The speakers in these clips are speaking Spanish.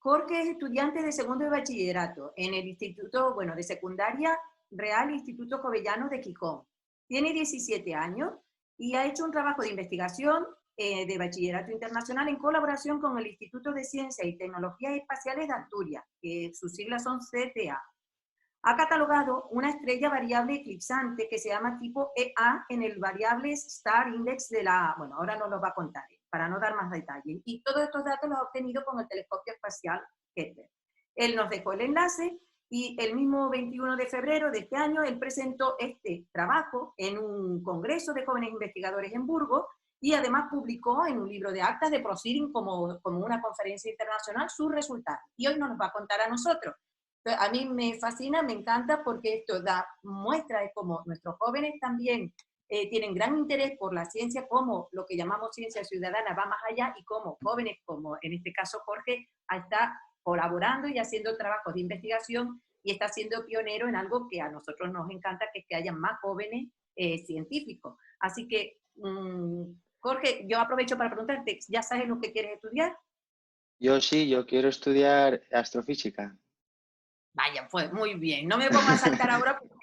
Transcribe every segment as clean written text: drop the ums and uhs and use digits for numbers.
Jorge es estudiante de segundo de bachillerato en el Instituto, bueno, de Secundaria Real Instituto Jovellanos de Gijón. Tiene 17 años y ha hecho un trabajo de investigación de bachillerato internacional en colaboración con el Instituto de Ciencias y Tecnologías Espaciales de Asturias, que sus siglas son CTA. Ha catalogado una estrella variable eclipsante que se llama tipo EA en el variable Star Index de la... Bueno, ahora nos lo va a contar, para no dar más detalles. Y todos estos datos los ha obtenido con el telescopio espacial Kepler. Él nos dejó el enlace y el mismo 21 de febrero de este año él presentó este trabajo en un congreso de jóvenes investigadores en Burgos y además publicó en un libro de actas de Proceeding como una conferencia internacional sus resultados. Y hoy nos los va a contar a nosotros. A mí me fascina, me encanta porque esto da muestra de cómo nuestros jóvenes también tienen gran interés por la ciencia, como lo que llamamos ciencia ciudadana va más allá y como jóvenes, como en este caso Jorge, está colaborando y haciendo trabajos de investigación y está siendo pionero en algo que a nosotros nos encanta, que es que haya más jóvenes científicos. Así que, Jorge, yo aprovecho para preguntarte, ¿ya sabes lo que quieres estudiar? Yo sí, yo quiero estudiar astrofísica. Vaya, pues muy bien. No me pongo a saltar ahora porque...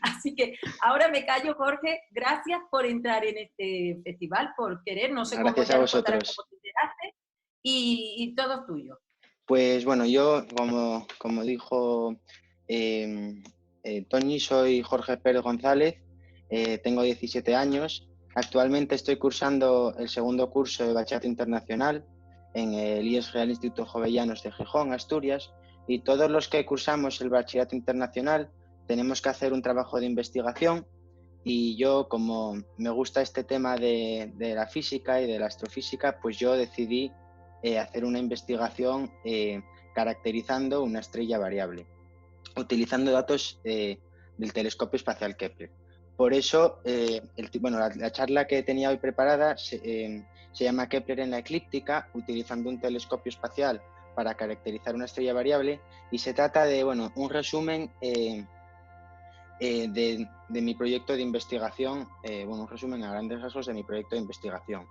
Así que ahora me callo, Jorge. Gracias por entrar en este festival, por querer. No sé cómo, Gracias a ya nos contarás vosotros. cómo te enteraste. Y todo es tuyo. Pues bueno, yo, como dijo Toñi, soy Jorge Pérez González, tengo 17 años. Actualmente estoy cursando el segundo curso de Bachillerato Internacional en el IES Real Instituto Jovellanos de Gijón, Asturias, y todos los que cursamos el Bachillerato Internacional tenemos que hacer un trabajo de investigación. Y yo, como me gusta este tema de la física y de la astrofísica, pues yo decidí hacer una investigación caracterizando una estrella variable, utilizando datos del telescopio espacial Kepler. Por eso, la charla que tenía hoy preparada se llama Kepler en la eclíptica, utilizando un telescopio espacial para caracterizar una estrella variable, y se trata de un resumen de mi proyecto de investigación, un resumen a grandes rasgos de mi proyecto de investigación.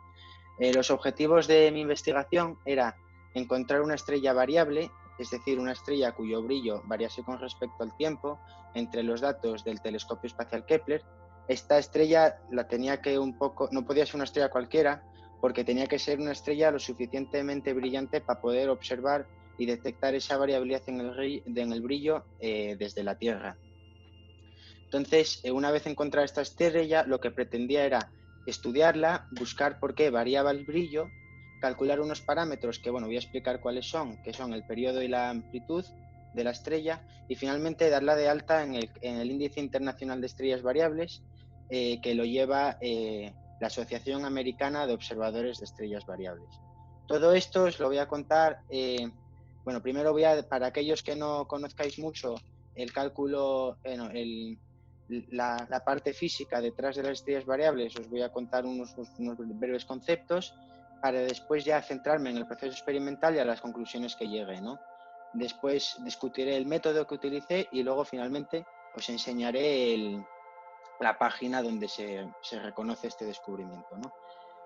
Los objetivos de mi investigación era encontrar una estrella variable, es decir, una estrella cuyo brillo variase con respecto al tiempo entre los datos del telescopio espacial Kepler. Esta estrella no podía ser una estrella cualquiera, porque tenía que ser una estrella lo suficientemente brillante para poder observar y detectar esa variabilidad en el brillo desde la Tierra. Entonces, una vez encontrada esta estrella, lo que pretendía era estudiarla, buscar por qué variaba el brillo, calcular unos parámetros que, voy a explicar cuáles son, que son el periodo y la amplitud de la estrella, y finalmente darla de alta en el Índice Internacional de Estrellas Variables, que lo lleva la Asociación Americana de Observadores de Estrellas Variables. Todo esto os lo voy a contar, primero para aquellos que no conozcáis mucho el cálculo, la parte física detrás de las estrellas variables, os voy a contar unos breves conceptos para después ya centrarme en el proceso experimental y a las conclusiones que llegue, ¿no? Después discutiré el método que utilicé y luego finalmente os enseñaré la página donde se reconoce este descubrimiento, ¿no?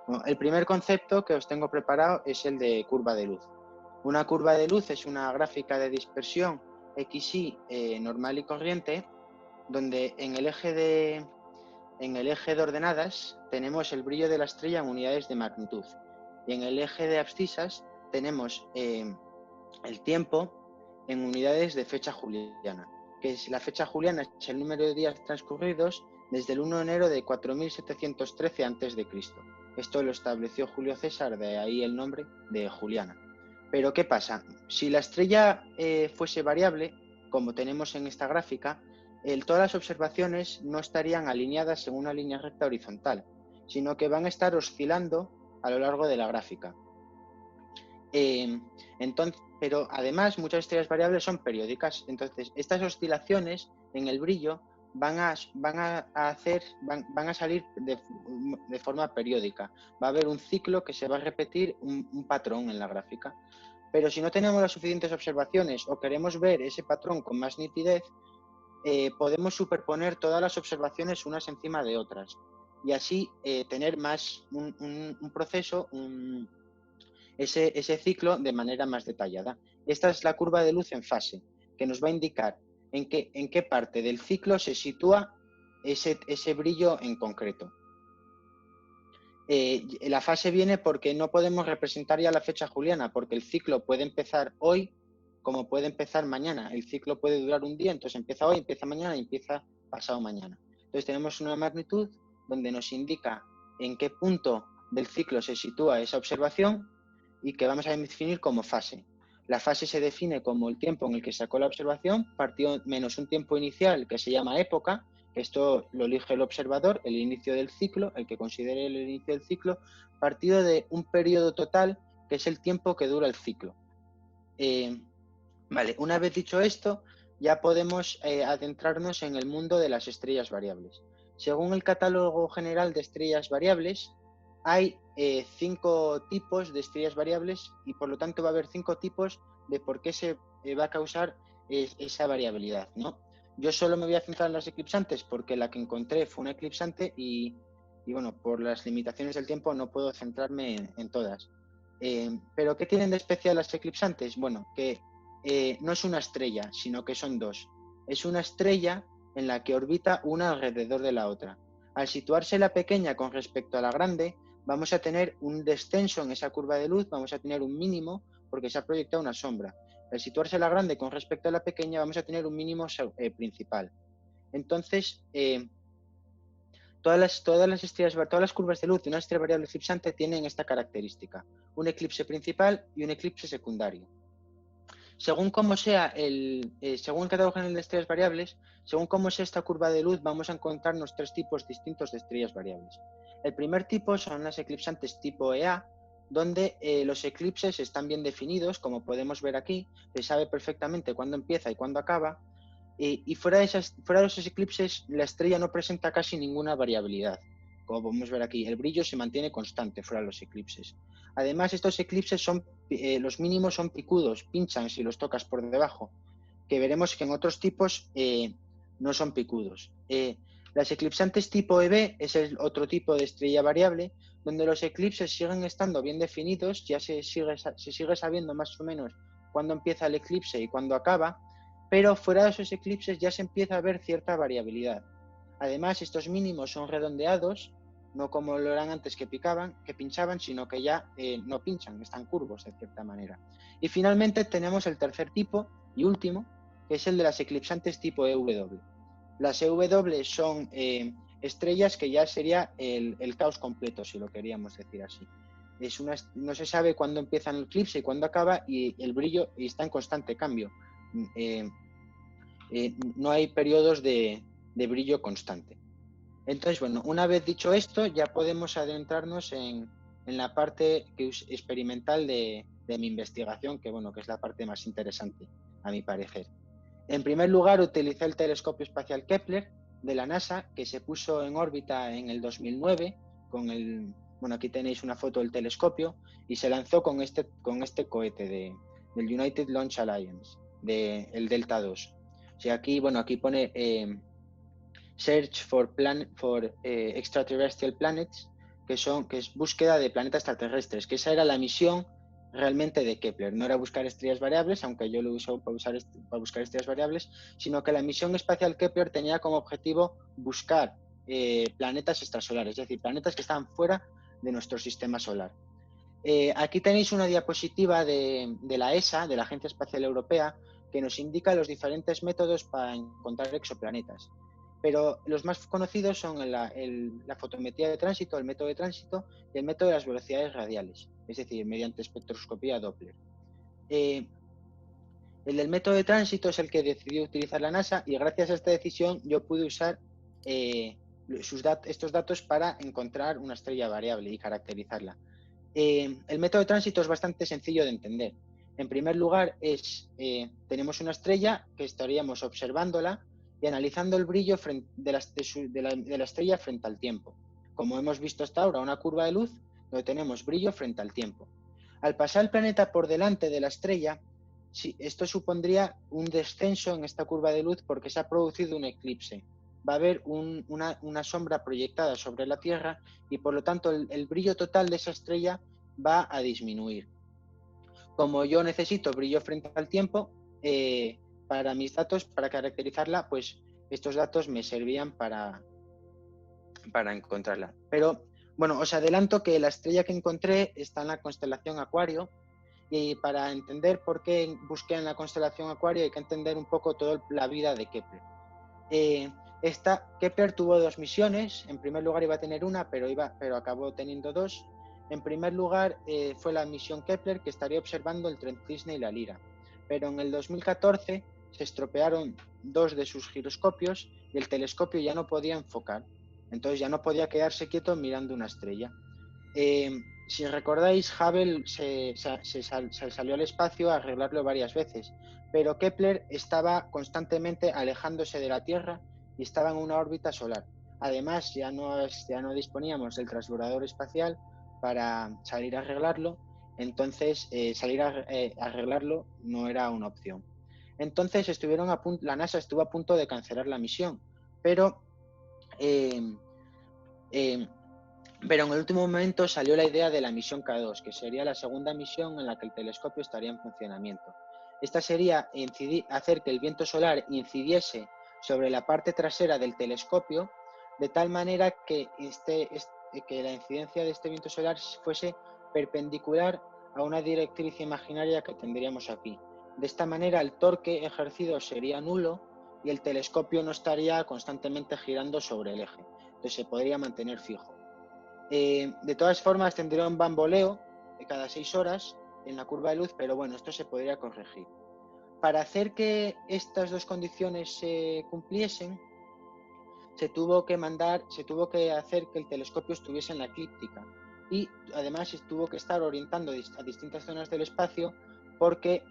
Bueno, el primer concepto que os tengo preparado es el de curva de luz. Una curva de luz es una gráfica de dispersión XY normal y corriente, donde en el eje de ordenadas tenemos el brillo de la estrella en unidades de magnitud, y en el eje de abscisas tenemos el tiempo en unidades de fecha juliana, que es la fecha juliana es el número de días transcurridos desde el 1 de enero de 4713 a.C. Esto lo estableció Julio César, de ahí el nombre de Juliana. Pero ¿qué pasa? Si la estrella fuese variable, como tenemos en esta gráfica, todas las observaciones no estarían alineadas en una línea recta horizontal, sino que van a estar oscilando a lo largo de la gráfica. Pero además muchas estrellas variables son periódicas, entonces estas oscilaciones en el brillo van a salir de forma periódica. Va a haber un ciclo que se va a repetir un patrón en la gráfica. Pero si no tenemos las suficientes observaciones o queremos ver ese patrón con más nitidez, podemos superponer todas las observaciones unas encima de otras y así tener más un proceso ese ciclo de manera más detallada. Esta es la curva de luz en fase, que nos va a indicar en qué parte del ciclo se sitúa ese brillo en concreto. La fase viene porque no podemos representar ya la fecha juliana, porque el ciclo puede empezar hoy como puede empezar mañana. El ciclo puede durar un día, entonces empieza hoy, empieza mañana y empieza pasado mañana. Entonces tenemos una magnitud donde nos indica en qué punto del ciclo se sitúa esa observación y que vamos a definir como fase. La fase se define como el tiempo en el que sacó la observación, partido menos un tiempo inicial que se llama época. Esto lo elige el observador, el inicio del ciclo, el que considere el inicio del ciclo, partido de un periodo total, que es el tiempo que dura el ciclo. Vale, una vez dicho esto, ya podemos adentrarnos en el mundo de las estrellas variables. Según el catálogo general de estrellas variables, hay 5 tipos de estrellas variables y por lo tanto va a haber 5 tipos de por qué se va a causar esa variabilidad, ¿no? Yo solo me voy a centrar en las eclipsantes porque la que encontré fue una eclipsante y bueno, por las limitaciones del tiempo no puedo centrarme en todas. ¿Pero qué tienen de especial las eclipsantes? Bueno, que no es una estrella, sino que son dos. Es una estrella en la que orbita una alrededor de la otra. Al situarse la pequeña con respecto a la grande, vamos a tener un descenso en esa curva de luz, vamos a tener un mínimo porque se ha proyectado una sombra. Al situarse la grande con respecto a la pequeña, vamos a tener un mínimo principal. Entonces, todas las curvas de luz de una estrella variable eclipsante tienen esta característica: un eclipse principal y un eclipse secundario. Según cómo sea según el catálogo general de estrellas variables, según cómo sea esta curva de luz, vamos a encontrarnos 3 tipos distintos de estrellas variables. El primer tipo son las eclipsantes tipo EA, donde los eclipses están bien definidos, como podemos ver aquí, se sabe perfectamente cuándo empieza y cuándo acaba, y fuera de esos eclipses la estrella no presenta casi ninguna variabilidad. Como podemos ver aquí, el brillo se mantiene constante fuera de los eclipses. Además, estos eclipses los mínimos son picudos, pinchan si los tocas por debajo, que veremos que en otros tipos no son picudos. Las eclipsantes tipo EB es el otro tipo de estrella variable, donde los eclipses siguen estando bien definidos, ya se sigue sabiendo más o menos cuándo empieza el eclipse y cuándo acaba, pero fuera de esos eclipses ya se empieza a ver cierta variabilidad. Además, estos mínimos son redondeados, no como lo eran antes que pinchaban, sino que ya no pinchan, están curvos de cierta manera. Y finalmente tenemos el tercer tipo y último, que es el de las eclipsantes tipo EW. Las EW son estrellas que ya sería el caos completo, si lo queríamos decir así. No se sabe cuándo empieza el eclipse y cuándo acaba, y el brillo está en constante cambio. No hay periodos de brillo constante. Entonces, bueno, una vez dicho esto, ya podemos adentrarnos en la parte experimental de mi investigación, que bueno, que es la parte más interesante, a mi parecer. En primer lugar, utilicé el telescopio espacial Kepler de la NASA, que se puso en órbita en el 2009, bueno, aquí tenéis una foto del telescopio, y se lanzó con este cohete del United Launch Alliance, el Delta II. O sea, aquí pone Search for Extraterrestrial Planets, que es búsqueda de planetas extraterrestres, que esa era la misión realmente de Kepler. No era buscar estrellas variables, aunque yo lo uso para buscar estrellas variables, sino que la misión espacial Kepler tenía como objetivo buscar planetas extrasolares, es decir, planetas que estaban fuera de nuestro sistema solar. Aquí tenéis una diapositiva de la ESA, de la Agencia Espacial Europea, que nos indica los diferentes métodos para encontrar exoplanetas. Pero los más conocidos son la fotometría de tránsito, el método de tránsito y el método de las velocidades radiales, es decir, mediante espectroscopía Doppler. El del método de tránsito es el que decidió utilizar la NASA, y gracias a esta decisión yo pude usar estos datos para encontrar una estrella variable y caracterizarla. El método de tránsito es bastante sencillo de entender. En primer lugar, tenemos una estrella que estaríamos observándola y analizando el brillo de la estrella frente al tiempo. Como hemos visto hasta ahora, una curva de luz donde tenemos brillo frente al tiempo. Al pasar el planeta por delante de la estrella, esto supondría un descenso en esta curva de luz porque se ha producido un eclipse. Va a haber una sombra proyectada sobre la Tierra y por lo tanto el brillo total de esa estrella va a disminuir. como yo necesito brillo frente al tiempo, para mis datos, para caracterizarla, pues estos datos me servían para encontrarla. Pero bueno, os adelanto que la estrella que encontré está en la constelación Acuario, y para entender por qué busqué en la constelación Acuario hay que entender un poco toda la vida de Kepler. Kepler tuvo dos misiones. En primer lugar iba a tener una, pero acabó teniendo dos. En primer lugar fue la misión Kepler, que estaría observando el tren Cisne y la Lira. Pero en el 2014 se estropearon dos de sus giroscopios y el telescopio ya no podía enfocar. Entonces ya no podía quedarse quieto mirando una estrella. Si recordáis, Hubble se salió al espacio a arreglarlo varias veces, pero Kepler estaba constantemente alejándose de la Tierra y estaba en una órbita solar. Además, ya no disponíamos del transbordador espacial para salir a arreglarlo, entonces salir a arreglarlo no era una opción. Entonces la NASA estuvo a punto de cancelar la misión, pero en el último momento salió la idea de la misión K2, que sería la segunda misión en la que el telescopio estaría en funcionamiento. Esta sería hacer que el viento solar incidiese sobre la parte trasera del telescopio, de tal manera que la incidencia de este viento solar fuese perpendicular a una directriz imaginaria que tendríamos aquí. De esta manera el torque ejercido sería nulo y el telescopio no estaría constantemente girando sobre el eje, entonces se podría mantener fijo. De todas formas tendría un bamboleo de cada 6 horas en la curva de luz, pero bueno, esto se podría corregir. Para hacer que estas dos condiciones se cumpliesen, se tuvo que hacer que el telescopio estuviese en la eclíptica y además se tuvo que estar orientando a distintas zonas del espacio porque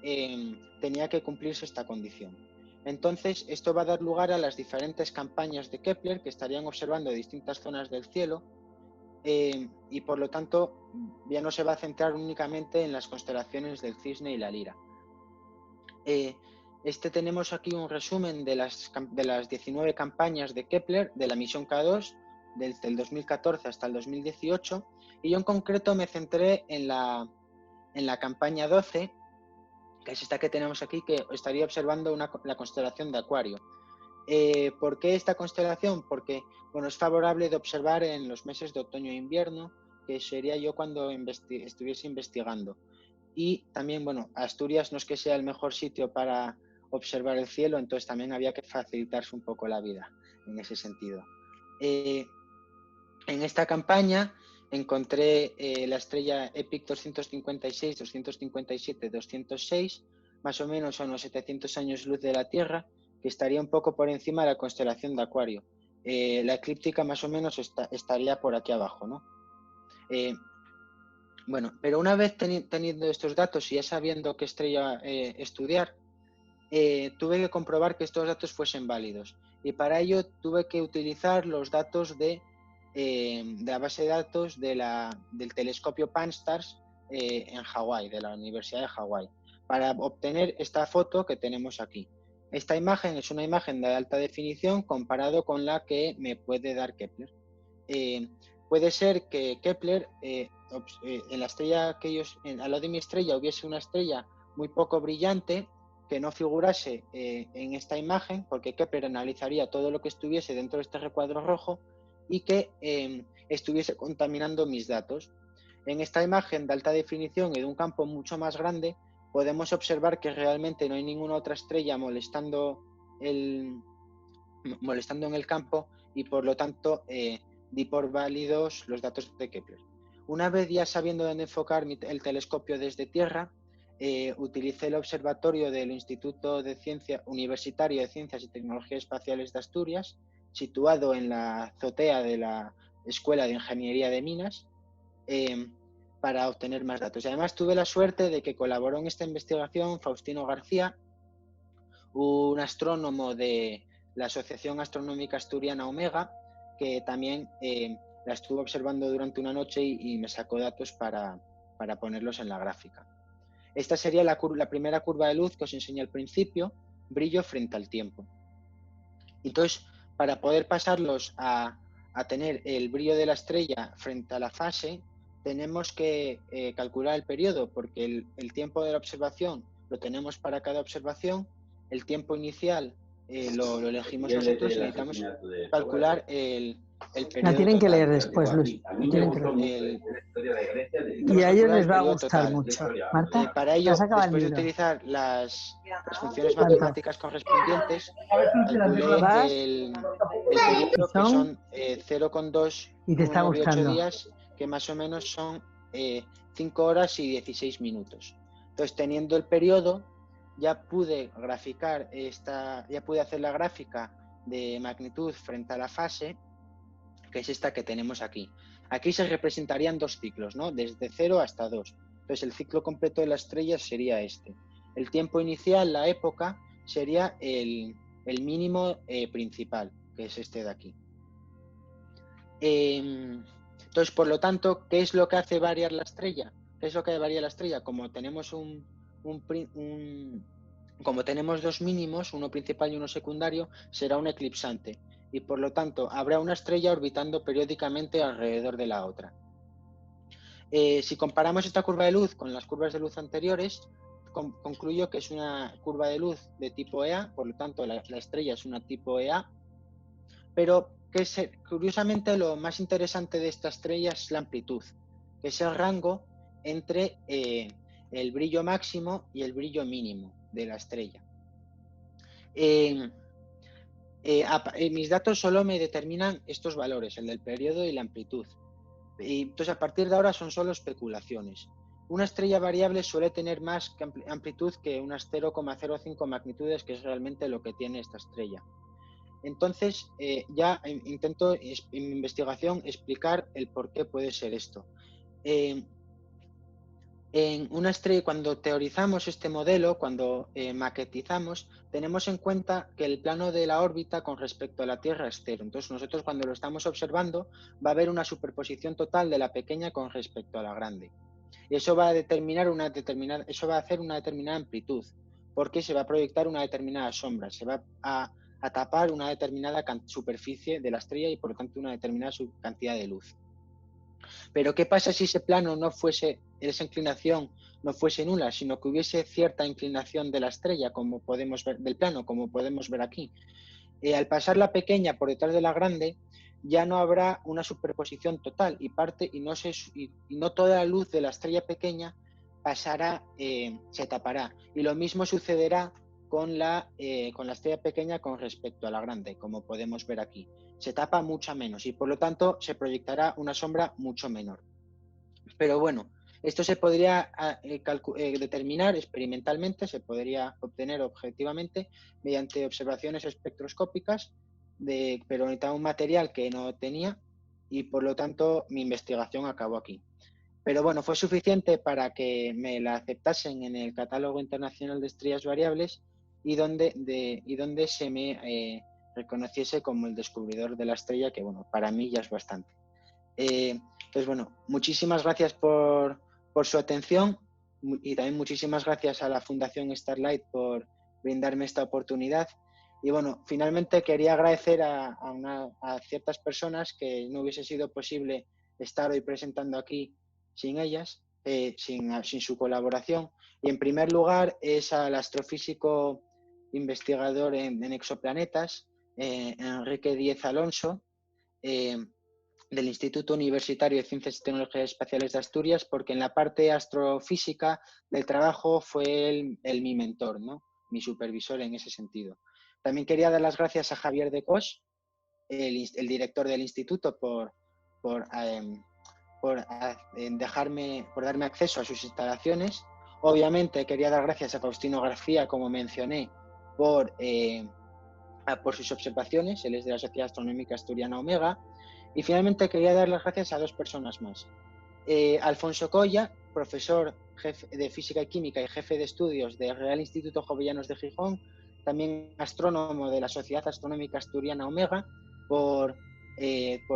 tenía que cumplirse esta condición. Entonces, esto va a dar lugar a las diferentes campañas de Kepler que estarían observando distintas zonas del cielo. Y por lo tanto ya no se va a centrar únicamente en las constelaciones del Cisne y la Lira. Tenemos aquí un resumen de las 19 campañas de Kepler de la misión K2 desde el 2014 hasta el 2018, y yo en concreto me centré en la campaña 12, que es esta que tenemos aquí, que estaría observando la constelación de Acuario. ¿Por qué esta constelación? Porque es favorable de observar en los meses de otoño e invierno, que sería yo cuando estuviese investigando. Y también, Asturias no es que sea el mejor sitio para observar el cielo, entonces también había que facilitarse un poco la vida en ese sentido. En esta campaña encontré la estrella EPIC 256, 257, 206, más o menos a unos 700 años luz de la Tierra, que estaría un poco por encima de la constelación de Acuario. La eclíptica más o menos estaría por aquí abajo, ¿no? Pero una vez teniendo estos datos y ya sabiendo qué estrella estudiar, tuve que comprobar que estos datos fuesen válidos. Y para ello tuve que utilizar los datos de la base de datos del telescopio Pan-STARRS en Hawái, de la Universidad de Hawái, para obtener esta foto que tenemos aquí. Esta imagen es una imagen de alta definición comparado con la que me puede dar Kepler. Puede ser que Kepler, en la estrella al lado de mi estrella hubiese una estrella muy poco brillante que no figurase en esta imagen, porque Kepler analizaría todo lo que estuviese dentro de este recuadro rojo y que estuviese contaminando mis datos. En esta imagen de alta definición y de un campo mucho más grande, podemos observar que realmente no hay ninguna otra estrella molestando en el campo, y por lo tanto di por válidos los datos de Kepler. Una vez ya sabiendo dónde enfocar el telescopio desde Tierra, utilicé el observatorio del Instituto Universitario de Ciencias y Tecnologías Espaciales de Asturias, situado en la azotea de la Escuela de Ingeniería de Minas, para obtener más datos. Y además tuve la suerte de que colaboró en esta investigación Faustino García, un astrónomo de la Asociación Astronómica Asturiana Omega, que también la estuvo observando durante una noche y me sacó datos para ponerlos en la gráfica. Esta sería la primera curva de luz que os enseñé al principio, brillo frente al tiempo. Entonces, para poder pasarlos a tener el brillo de la estrella frente a la fase, tenemos que calcular el periodo, porque el tiempo de la observación lo tenemos para cada observación, el tiempo inicial lo elegimos nosotros y necesitamos calcular el periodo La tienen que total. leer después, Luis. Y a ellos les va a gustar mucho. Marta, para ello, ¿te has acabado después el de libro? utilizar las funciones ¿Cuánto? matemáticas correspondientes, calculé el periodo, que son 0,2 Y te está 1,98 gustando. días, que más o menos son 5 horas y 16 minutos. Entonces, teniendo el periodo, ya pude graficar ya pude hacer la gráfica de magnitud frente a la fase, que es esta que tenemos aquí. Aquí se representarían dos ciclos, ¿no? Desde 0 hasta 2. Entonces, el ciclo completo de la estrella sería este. El tiempo inicial, la época, sería el mínimo principal, que es este de aquí. Entonces, por lo tanto, ¿qué es lo que hace variar la estrella? ¿Qué es lo que varía la estrella? Como tenemos como tenemos dos mínimos, uno principal y uno secundario, será un eclipsante. Y por lo tanto, habrá una estrella orbitando periódicamente alrededor de la otra. Si comparamos esta curva de luz con las curvas de luz anteriores, concluyo que es una curva de luz de tipo EA, por lo tanto la estrella es una tipo EA, pero curiosamente lo más interesante de esta estrella es la amplitud, que es el rango entre el brillo máximo y el brillo mínimo de la estrella. Mis datos solo me determinan estos valores, el del periodo y la amplitud. Y entonces, a partir de ahora son solo especulaciones. Una estrella variable suele tener más amplitud que unas 0,05 magnitudes, que es realmente lo que tiene esta estrella. Entonces, ya intento en mi investigación explicar el por qué puede ser esto. En una estrella, cuando teorizamos este modelo, cuando maquetizamos, tenemos en cuenta que el plano de la órbita con respecto a la Tierra es cero. Entonces, nosotros cuando lo estamos observando, va a haber una superposición total de la pequeña con respecto a la grande. Y eso va a determinar eso va a hacer una determinada amplitud, porque se va a proyectar una determinada sombra, se va a tapar una determinada superficie de la estrella y por lo tanto una determinada cantidad de luz. Pero ¿qué pasa si ese plano no fuese, esa inclinación no fuese nula, sino que hubiese cierta inclinación de la estrella, como podemos ver, del plano, como podemos ver aquí? Al pasar la pequeña por detrás de la grande, ya no habrá una superposición total y no toda la luz de la estrella pequeña pasará, se tapará. Y lo mismo sucederá con la estrella pequeña con respecto a la grande, como podemos ver aquí. Se tapa mucha menos y por lo tanto se proyectará una sombra mucho menor. Pero bueno, esto se podría determinar experimentalmente, se podría obtener objetivamente mediante observaciones espectroscópicas, pero necesitaba un material que no tenía y por lo tanto mi investigación acabó aquí. Pero bueno, fue suficiente para que me la aceptasen en el Catálogo Internacional de Estrellas Variables y donde se me reconociese como el descubridor de la estrella, que bueno, para mí ya es bastante. Entonces, bueno, muchísimas gracias por su atención y también muchísimas gracias a la Fundación Starlight por brindarme esta oportunidad. Y bueno, finalmente quería agradecer a ciertas personas que no hubiese sido posible estar hoy presentando aquí sin ellas, sin su colaboración. Y en primer lugar es al astrofísico investigador en exoplanetas, Enrique Díez Alonso, del Instituto Universitario de Ciencias y Tecnologías Espaciales de Asturias, porque en la parte astrofísica del trabajo fue mi mentor, ¿no? Mi supervisor en ese sentido. También quería dar las gracias a Javier de Cos, el director del instituto, por darme acceso a sus instalaciones. Obviamente quería dar gracias a Faustino García, como mencioné, por sus observaciones. Él es de la Sociedad Astronómica Asturiana Omega. Y finalmente quería dar las gracias a dos personas más. Alfonso Colla, profesor jefe de Física y Química y jefe de estudios del Real Instituto Jovellanos de Gijón, también astrónomo de la Sociedad Astronómica Asturiana Omega, por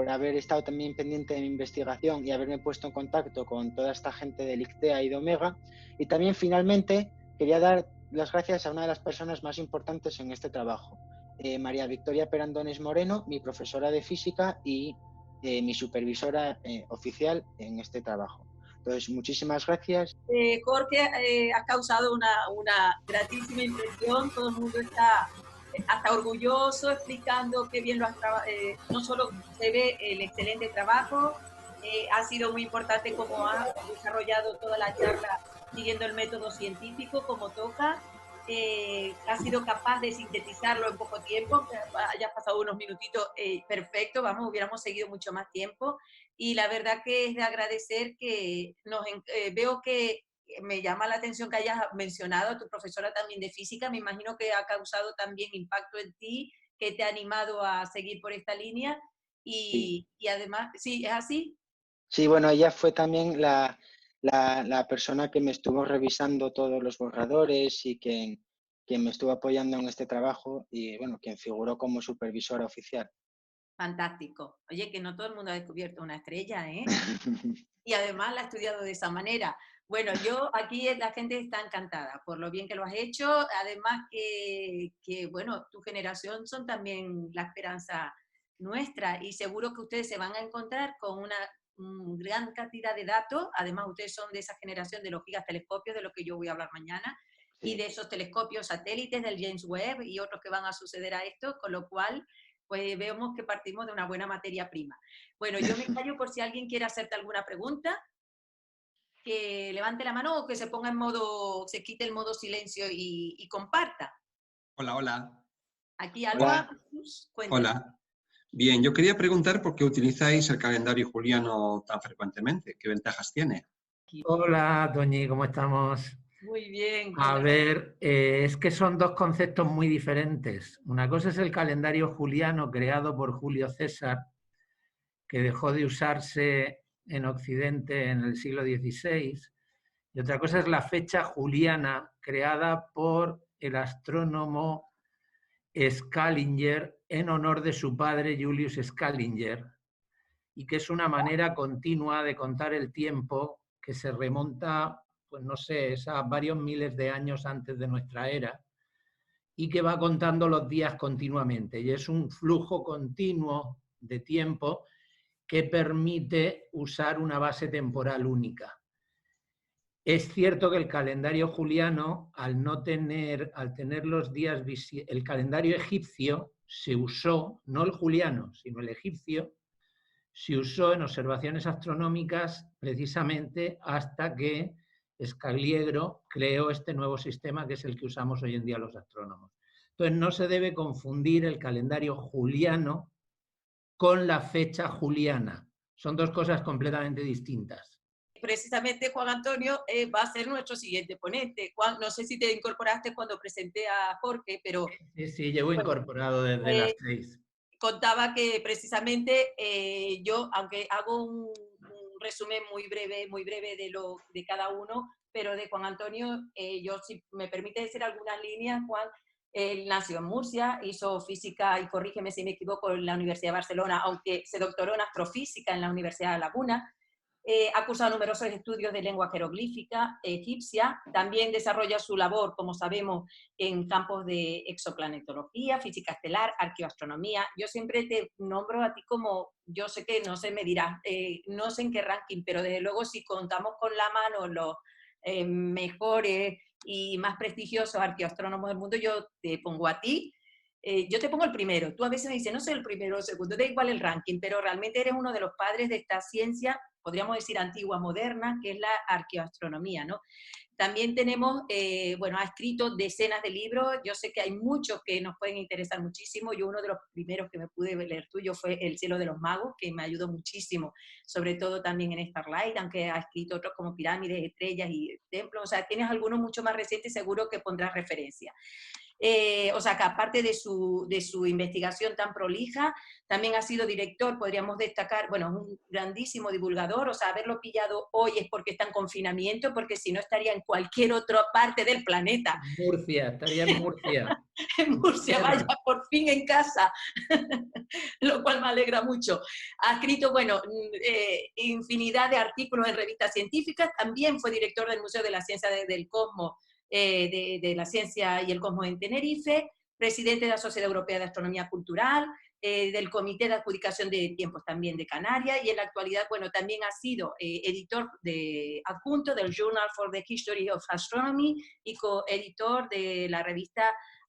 haber estado también pendiente de mi investigación y haberme puesto en contacto con toda esta gente del ICTEA y de Omega. Y también finalmente quería dar las gracias a una de las personas más importantes en este trabajo, María Victoria Perandones Moreno, mi profesora de física y mi supervisora oficial en este trabajo. Entonces, muchísimas gracias. Jorge, has causado una gratísima impresión, todo el mundo está hasta orgulloso explicando qué bien lo has trabajado, no solo se ve el excelente trabajo, ha sido muy importante cómo has desarrollado toda la charla siguiendo el método científico como toca, has sido capaz de sintetizarlo en poco tiempo, aunque hayas pasado unos minutitos, perfecto, vamos, hubiéramos seguido mucho más tiempo, y la verdad que es de agradecer que veo que me llama la atención que hayas mencionado a tu profesora también de física, me imagino que ha causado también impacto en ti, que te ha animado a seguir por esta línea, y además, ¿sí es así? Sí, bueno, ella fue también la persona que me estuvo revisando todos los borradores y quien me estuvo apoyando en este trabajo y, bueno, quien figuró como supervisora oficial. Fantástico. Oye, que no todo el mundo ha descubierto una estrella, ¿eh? Y además la ha estudiado de esa manera. Bueno, yo aquí la gente está encantada por lo bien que lo has hecho. Además bueno, tu generación son también la esperanza nuestra y seguro que ustedes se van a encontrar con una gran cantidad de datos. Además, ustedes son de esa generación de los gigastelescopios, de lo que yo voy a hablar mañana, Sí. y de esos telescopios satélites del James Webb y otros que van a suceder a esto, con lo cual pues vemos que partimos de una buena materia prima. Bueno, yo me callo por si alguien quiere hacerte alguna pregunta, que levante la mano o que se ponga en modo, se quite el modo silencio y comparta. Hola, hola. Aquí Alba, cuéntanos. Hola. Bien, yo quería preguntar por qué utilizáis el calendario juliano tan frecuentemente. ¿Qué ventajas tiene? Hola, Toñi, ¿cómo estamos? Muy bien. A ver, es que son dos conceptos muy diferentes. Una cosa es el calendario juliano creado por Julio César, que dejó de usarse en Occidente en el siglo XVI, y otra cosa es la fecha juliana creada por el astrónomo Scaliger en honor de su padre Julius Scaliger, y que es una manera continua de contar el tiempo que se remonta, pues no sé, a varios miles de años antes de nuestra era, y que va contando los días continuamente. Y es un flujo continuo de tiempo que permite usar una base temporal única. Es cierto que el calendario juliano, al tener los días, el calendario egipcio se usó, no el juliano, sino el egipcio, se usó en observaciones astronómicas precisamente hasta que Scaliger creó este nuevo sistema que es el que usamos hoy en día los astrónomos. Entonces no se debe confundir el calendario juliano con la fecha juliana. Son dos cosas completamente distintas. Precisamente Juan Antonio va a ser nuestro siguiente ponente. Juan, no sé si te incorporaste cuando presenté a Jorge, pero... Sí, llevo incorporado desde las 6. Contaba que precisamente yo, aunque hago un resumen muy breve de cada uno, pero de Juan Antonio, yo si me permite decir algunas líneas, Juan, él nació en Murcia, hizo física, y corrígeme si me equivoco, en la Universidad de Barcelona, aunque se doctoró en astrofísica en la Universidad de Laguna. Ha cursado numerosos estudios de lengua jeroglífica egipcia, también desarrolla su labor, como sabemos, en campos de exoplanetología, física estelar, arqueoastronomía. Yo siempre te nombro a ti como, yo sé que no se me dirá, no sé en qué ranking, pero desde luego si contamos con la mano los mejores y más prestigiosos arqueoastrónomos del mundo, yo te pongo a ti. Yo te pongo el primero. Tú a veces me dices, no soy el primero o el segundo, da igual el ranking, pero realmente eres uno de los padres de esta ciencia, podríamos decir antigua, moderna, que es la arqueoastronomía, ¿no? También tenemos, bueno, ha escrito decenas de libros, yo sé que hay muchos que nos pueden interesar muchísimo, yo uno de los primeros que me pude leer tuyo fue El cielo de los magos, que me ayudó muchísimo, sobre todo también en Starlight, aunque ha escrito otros como Pirámides, Estrellas y Templos, o sea, tienes algunos mucho más recientes, seguro que pondrás referencia. O sea, que aparte de su investigación tan prolija, también ha sido director, podríamos destacar, bueno, es un grandísimo divulgador, o sea, haberlo pillado hoy es porque está en confinamiento, porque si no estaría en cualquier otra parte del planeta. Murcia, estaría en Murcia. En Murcia, vaya, por fin en casa, lo cual me alegra mucho. Ha escrito, bueno, infinidad de artículos en revistas científicas, también fue director del Museo de la Ciencia del Cosmos, de la Ciencia y el Cosmos en Tenerife, presidente de la Sociedad Europea de Astronomía Cultural, del Comité de Adjudicación de Tiempos también de Canarias, y en la actualidad, bueno, también ha sido editor adjunto del Journal for the History of Astronomy y coeditor de la revista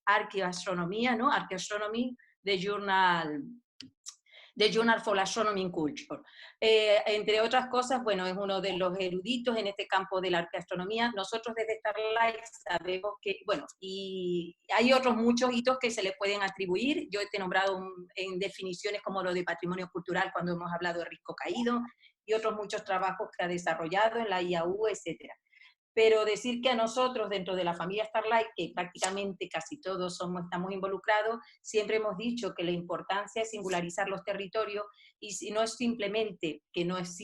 Arqueoastronomía, ¿no? Arqueoastronomy de Journal for Astronomy and Culture. Entre otras cosas, bueno, es uno de los eruditos en este campo de la arqueoastronomía. Nosotros desde Starlight sabemos que, bueno, y hay otros muchos hitos que se le pueden atribuir. Yo he nombrado en definiciones como lo de patrimonio cultural cuando hemos hablado de Risco Caído, y otros muchos trabajos que ha desarrollado en la IAU, etcétera. Pero decir que a nosotros, dentro de la familia Starlight, que prácticamente casi todos estamos involucrados, siempre hemos dicho que la importancia es singularizar los territorios, y si no es simplemente, que no es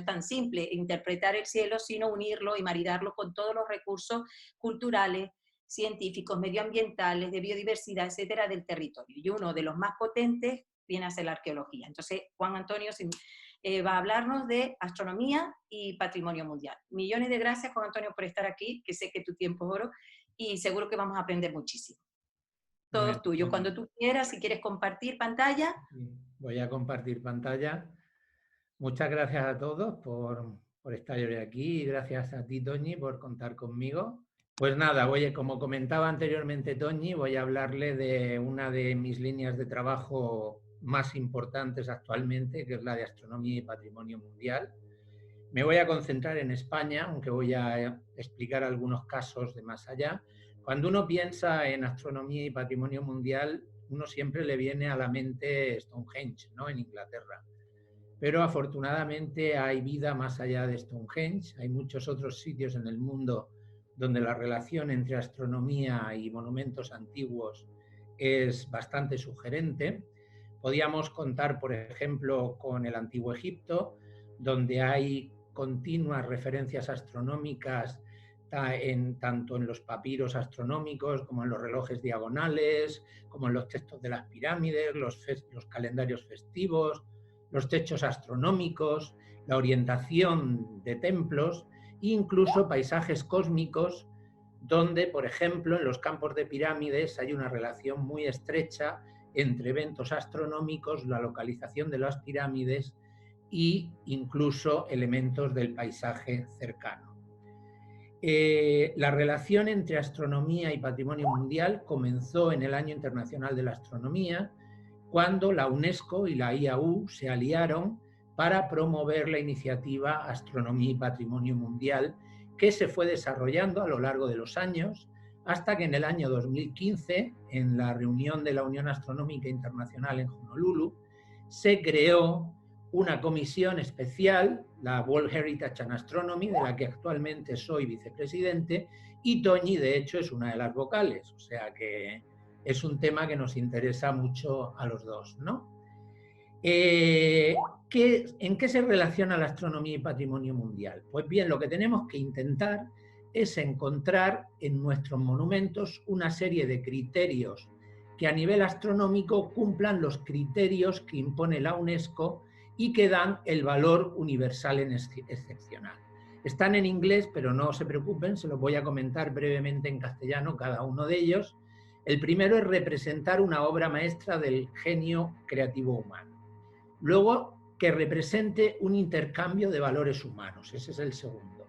tan simple interpretar el cielo, sino unirlo y maridarlo con todos los recursos culturales, científicos, medioambientales, de biodiversidad, etcétera, del territorio. Y uno de los más potentes viene a ser la arqueología. Entonces, Juan Antonio va a hablarnos de astronomía y patrimonio mundial. Millones de gracias, Juan Antonio, por estar aquí, que sé que tu tiempo es oro, y seguro que vamos a aprender muchísimo. Todo es tuyo. Cuando tú quieras, si quieres compartir pantalla. Voy a compartir pantalla. Muchas gracias a todos por estar hoy aquí, y gracias a ti, Toñi, por contar conmigo. Pues nada, como comentaba anteriormente Toñi, voy a hablarle de una de mis líneas de trabajo más importantes actualmente, que es la de astronomía y patrimonio mundial. Me voy a concentrar en España, aunque voy a explicar algunos casos de más allá. Cuando uno piensa en astronomía y patrimonio mundial, uno siempre le viene a la mente Stonehenge, ¿no?, en Inglaterra. Pero afortunadamente hay vida más allá de Stonehenge. Hay muchos otros sitios en el mundo donde la relación entre astronomía y monumentos antiguos es bastante sugerente. Podíamos contar, por ejemplo, con el Antiguo Egipto, donde hay continuas referencias astronómicas tanto en los papiros astronómicos como en los relojes diagonales, como en los textos de las pirámides, los calendarios festivos, los techos astronómicos, la orientación de templos e incluso paisajes cósmicos, donde, por ejemplo, en los campos de pirámides hay una relación muy estrecha entre eventos astronómicos, la localización de las pirámides e incluso elementos del paisaje cercano. La relación entre astronomía y patrimonio mundial comenzó en el Año Internacional de la Astronomía, cuando la UNESCO y la IAU se aliaron para promover la iniciativa Astronomía y Patrimonio Mundial, que se fue desarrollando a lo largo de los años, hasta que en el año 2015, en la reunión de la Unión Astronómica Internacional en Honolulu, se creó una comisión especial, la World Heritage and Astronomy, de la que actualmente soy vicepresidente, y Toñi, de hecho, es una de las vocales, o sea que es un tema que nos interesa mucho a los dos, ¿no? ¿En qué se relaciona la astronomía y patrimonio mundial? Pues bien, lo que tenemos que intentar es encontrar en nuestros monumentos una serie de criterios que a nivel astronómico cumplan los criterios que impone la UNESCO y que dan el valor universal excepcional. Están en inglés, pero no se preocupen, se los voy a comentar brevemente en castellano cada uno de ellos. El primero es representar una obra maestra del genio creativo humano. Luego, que represente un intercambio de valores humanos. Ese es el segundo.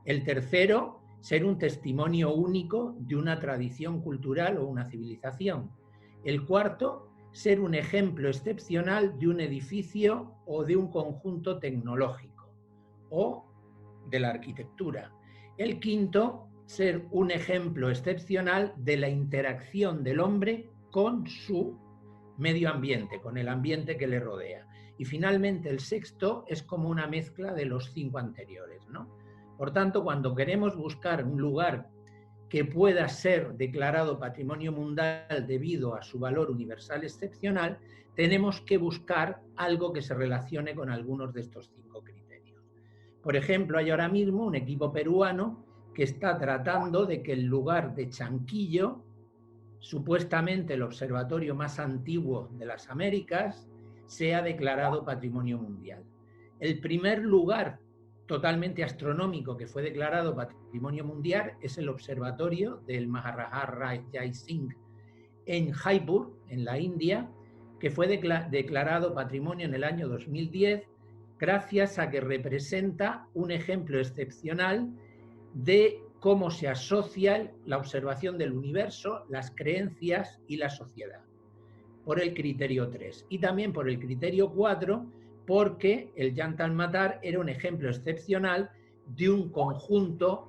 El tercero, ser un testimonio único de una tradición cultural o una civilización. El cuarto, ser un ejemplo excepcional de un edificio o de un conjunto tecnológico o de la arquitectura. El quinto, ser un ejemplo excepcional de la interacción del hombre con su medio ambiente, con el ambiente que le rodea. Y finalmente el sexto es como una mezcla de los 5 anteriores, ¿no? Por tanto, cuando queremos buscar un lugar que pueda ser declarado patrimonio mundial debido a su valor universal excepcional, tenemos que buscar algo que se relacione con algunos de estos 5 criterios. Por ejemplo, hay ahora mismo un equipo peruano que está tratando de que el lugar de Chanquillo, supuestamente el observatorio más antiguo de las Américas, sea declarado patrimonio mundial. El primer lugar totalmente astronómico que fue declarado patrimonio mundial es el observatorio del Maharaja Jai Singh en Jaipur, en la India, que fue declarado patrimonio en el año 2010, gracias a que representa un ejemplo excepcional de cómo se asocia la observación del universo, las creencias y la sociedad, por el criterio 3. Y también por el criterio 4, porque el Jantal Matar era un ejemplo excepcional de un conjunto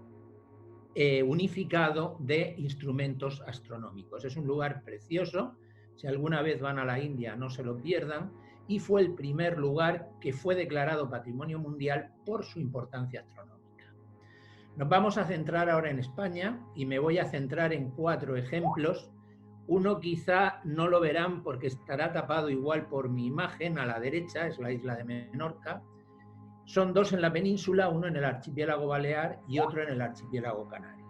unificado de instrumentos astronómicos. Es un lugar precioso, si alguna vez van a la India no se lo pierdan, y fue el primer lugar que fue declarado Patrimonio Mundial por su importancia astronómica. Nos vamos a centrar ahora en España y me voy a centrar en 4 ejemplos. Uno quizá no lo verán porque estará tapado igual por mi imagen, a la derecha es la isla de Menorca. Son 2 en la península, uno en el archipiélago balear y otro en el archipiélago canario.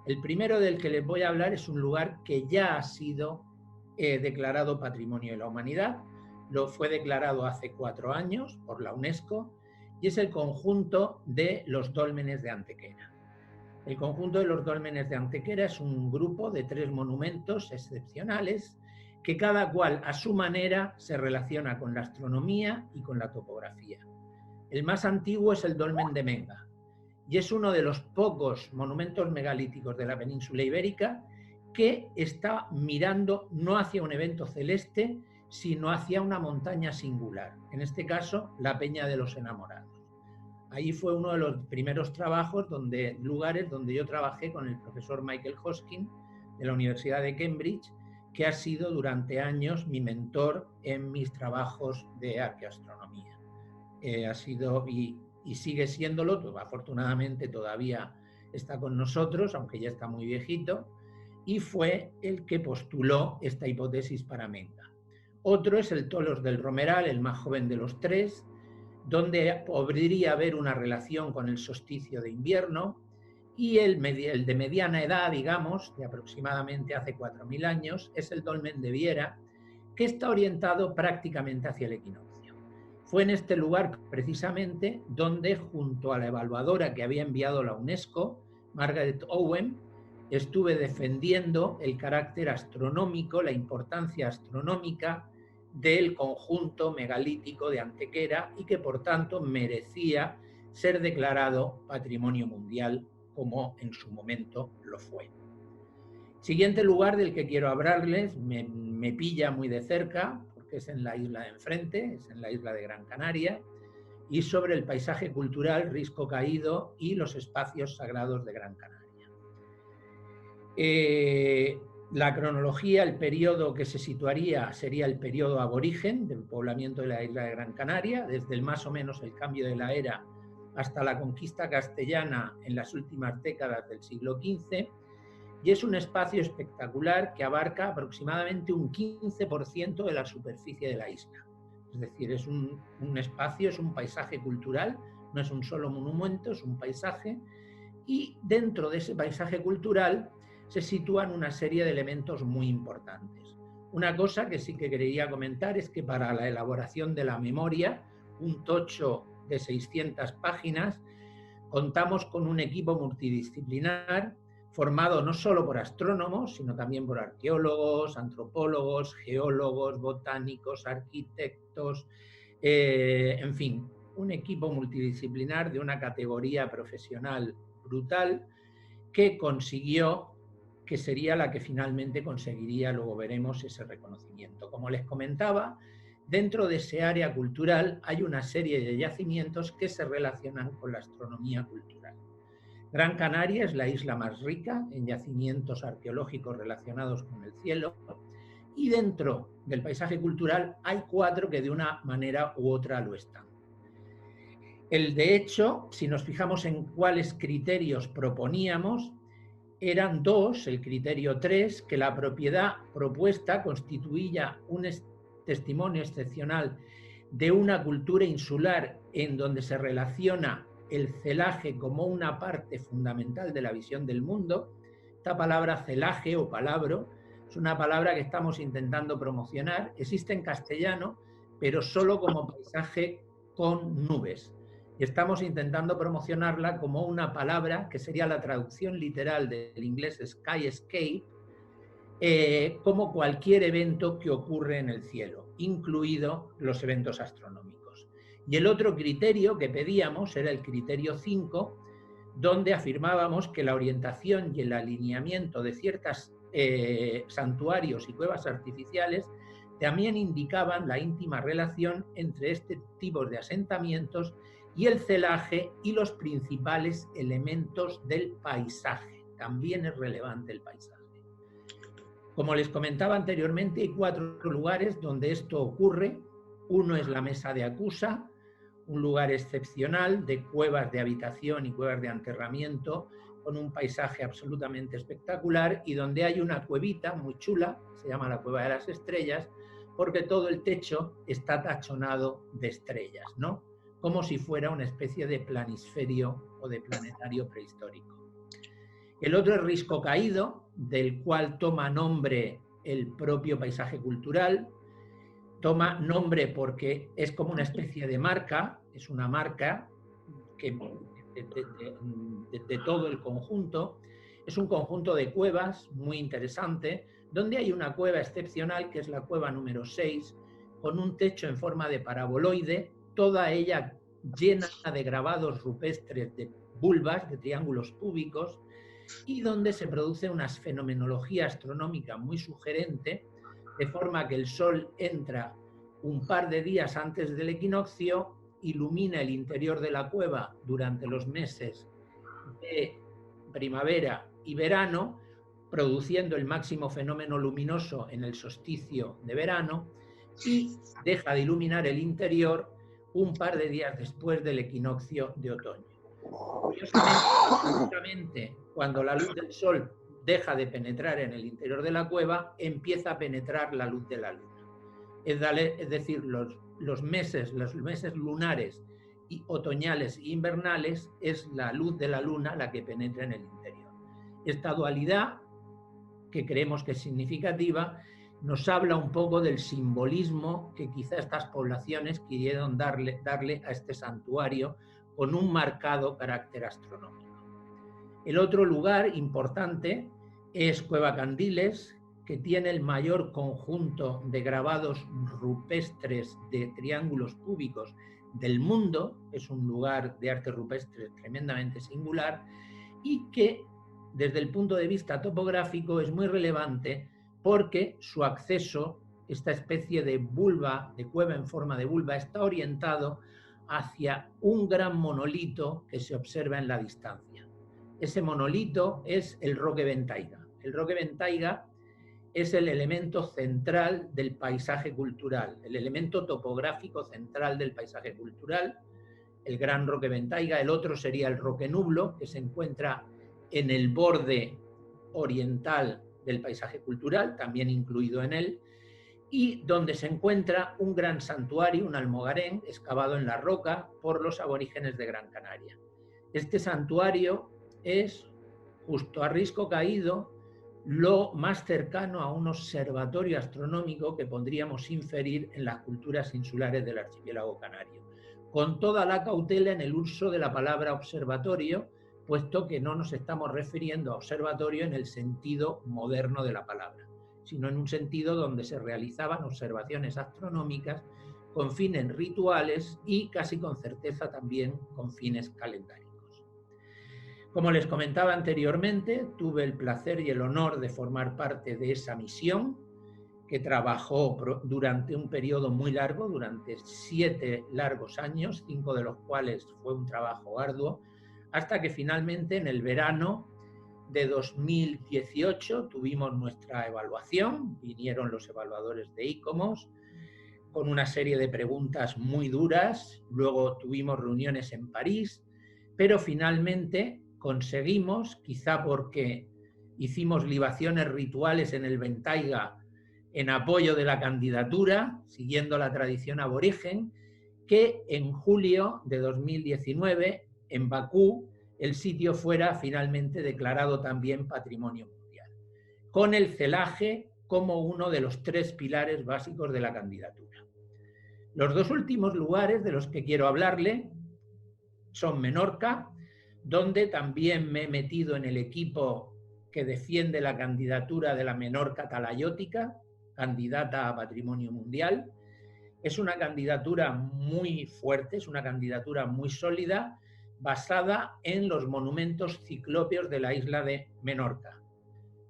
El primero del que les voy a hablar es un lugar que ya ha sido declarado Patrimonio de la Humanidad. Lo fue declarado hace 4 años por la UNESCO y es el conjunto de los dólmenes de Antequera. El conjunto de los dólmenes de Antequera es un grupo de 3 monumentos excepcionales que cada cual a su manera se relaciona con la astronomía y con la topografía. El más antiguo es el dolmen de Menga y es uno de los pocos monumentos megalíticos de la península ibérica que está mirando no hacia un evento celeste, sino hacia una montaña singular, en este caso la Peña de los Enamorados. Ahí fue uno de los primeros lugares donde yo trabajé con el profesor Michael Hosking de la Universidad de Cambridge, que ha sido durante años mi mentor en mis trabajos de arqueoastronomía. Ha sido y sigue siéndolo, afortunadamente todavía está con nosotros, aunque ya está muy viejito, y fue el que postuló esta hipótesis para Menga. Otro es el Tolos del Romeral, el más joven de los 3, donde podría haber una relación con el solsticio de invierno, y el de mediana edad, digamos, de aproximadamente hace 4.000 años, es el dolmen de Viera, que está orientado prácticamente hacia el equinoccio. Fue en este lugar precisamente donde, junto a la evaluadora que había enviado la UNESCO, Margaret Owen, estuve defendiendo el carácter astronómico, la importancia astronómica del conjunto megalítico de Antequera y que por tanto merecía ser declarado Patrimonio Mundial como en su momento lo fue. Siguiente lugar del que quiero hablarles, me pilla muy de cerca porque es en la isla de enfrente, es en la isla de Gran Canaria, y sobre el paisaje cultural Risco Caído y los espacios sagrados de Gran Canaria. La cronología, el periodo que se situaría sería el periodo aborigen del poblamiento de la isla de Gran Canaria, desde más o menos el cambio de la era hasta la conquista castellana en las últimas décadas del siglo XV, y es un espacio espectacular que abarca aproximadamente un 15% de la superficie de la isla. Es decir, es un espacio, es un paisaje cultural, no es un solo monumento, es un paisaje, y dentro de ese paisaje cultural se sitúan una serie de elementos muy importantes. Una cosa que sí que quería comentar es que para la elaboración de la memoria, un tocho de 600 páginas, contamos con un equipo multidisciplinar formado no solo por astrónomos, sino también por arqueólogos, antropólogos, geólogos, botánicos, arquitectos, en fin, un equipo multidisciplinar de una categoría profesional brutal que consiguió, que sería la que finalmente conseguiría, luego veremos, ese reconocimiento. Como les comentaba, dentro de ese área cultural hay una serie de yacimientos que se relacionan con la astronomía cultural. Gran Canaria es la isla más rica en yacimientos arqueológicos relacionados con el cielo, y dentro del paisaje cultural hay 4 que de una manera u otra lo están. De hecho, si nos fijamos en cuáles criterios proponíamos, eran 2, el criterio 3, que la propiedad propuesta constituía un testimonio excepcional de una cultura insular en donde se relaciona el celaje como una parte fundamental de la visión del mundo. Esta palabra celaje o palabro es una palabra que estamos intentando promocionar, existe en castellano, pero solo como paisaje con nubes. Y estamos intentando promocionarla como una palabra que sería la traducción literal del inglés skyscape, como cualquier evento que ocurre en el cielo. incluido los eventos astronómicos. Y el otro criterio que pedíamos era el criterio 5, donde afirmábamos que la orientación y el alineamiento de ciertos santuarios y cuevas artificiales también indicaban la íntima relación entre este tipo de asentamientos y el celaje y los principales elementos del paisaje. También es relevante el paisaje. Como les comentaba anteriormente, hay 4 lugares donde esto ocurre. Uno es la Mesa de Acusa, un lugar excepcional de cuevas de habitación y cuevas de enterramiento, con un paisaje absolutamente espectacular y donde hay una cuevita muy chula, se llama la Cueva de las Estrellas, porque todo el techo está tachonado de estrellas, ¿no? Como si fuera una especie de planisferio o de planetario prehistórico. El otro es Risco Caído, del cual toma nombre el propio paisaje cultural. Toma nombre porque es como una especie de marca, es una marca que, de todo el conjunto. Es un conjunto de cuevas muy interesante, donde hay una cueva excepcional, que es la cueva número 6, con un techo en forma de paraboloide, toda ella llena de grabados rupestres de vulvas, de triángulos cúbicos, y donde se produce una fenomenología astronómica muy sugerente, de forma que el Sol entra un par de días antes del equinoccio, ilumina el interior de la cueva durante los meses de primavera y verano, produciendo el máximo fenómeno luminoso en el solsticio de verano, y deja de iluminar el interior un par de días después del equinoccio de otoño. Curiosamente, cuando la luz del Sol deja de penetrar en el interior de la cueva, empieza a penetrar la luz de la luna. Es decir, los meses lunares y otoñales e invernales es la luz de la luna la que penetra en el interior. Esta dualidad, que creemos que es significativa, nos habla un poco del simbolismo que quizá estas poblaciones quisieron darle a este santuario con un marcado carácter astronómico. El otro lugar importante es Cueva Candiles, que tiene el mayor conjunto de grabados rupestres de triángulos cúbicos del mundo. Es un lugar de arte rupestre tremendamente singular y que, desde el punto de vista topográfico, es muy relevante porque su acceso, esta especie de vulva, de cueva en forma de vulva, está orientado hacia un gran monolito que se observa en la distancia. Ese monolito es el Roque Ventaiga. El Roque Ventaiga es el elemento central del paisaje cultural, el elemento topográfico central del paisaje cultural, el gran Roque Ventaiga. El otro sería el Roque Nublo, que se encuentra en el borde oriental del paisaje cultural, también incluido en él, y donde se encuentra un gran santuario, un almogarén, excavado en la roca por los aborígenes de Gran Canaria. Este santuario es, justo a Risco Caído, lo más cercano a un observatorio astronómico que podríamos inferir en las culturas insulares del archipiélago canario, con toda la cautela en el uso de la palabra observatorio, puesto que no nos estamos refiriendo a observatorio en el sentido moderno de la palabra, sino en un sentido donde se realizaban observaciones astronómicas con fines rituales y casi con certeza también con fines calendáricos. Como les comentaba anteriormente, tuve el placer y el honor de formar parte de esa misión que trabajó durante un periodo muy largo, durante 7 largos años, 5 de los cuales fue un trabajo arduo, hasta que finalmente en el verano de 2018 tuvimos nuestra evaluación, vinieron los evaluadores de ICOMOS con una serie de preguntas muy duras, luego tuvimos reuniones en París, pero finalmente conseguimos, quizá porque hicimos libaciones rituales en el Ventaiga en apoyo de la candidatura, siguiendo la tradición aborigen, que en julio de 2019, en Bakú, el sitio fuera finalmente declarado también Patrimonio Mundial, con el celaje como uno de los 3 pilares básicos de la candidatura. Los 2 últimos lugares de los que quiero hablarle son Menorca, donde también me he metido en el equipo que defiende la candidatura de la Menorca talayótica, candidata a Patrimonio Mundial, es una candidatura muy fuerte, es una candidatura muy sólida, basada en los monumentos ciclópeos de la isla de Menorca.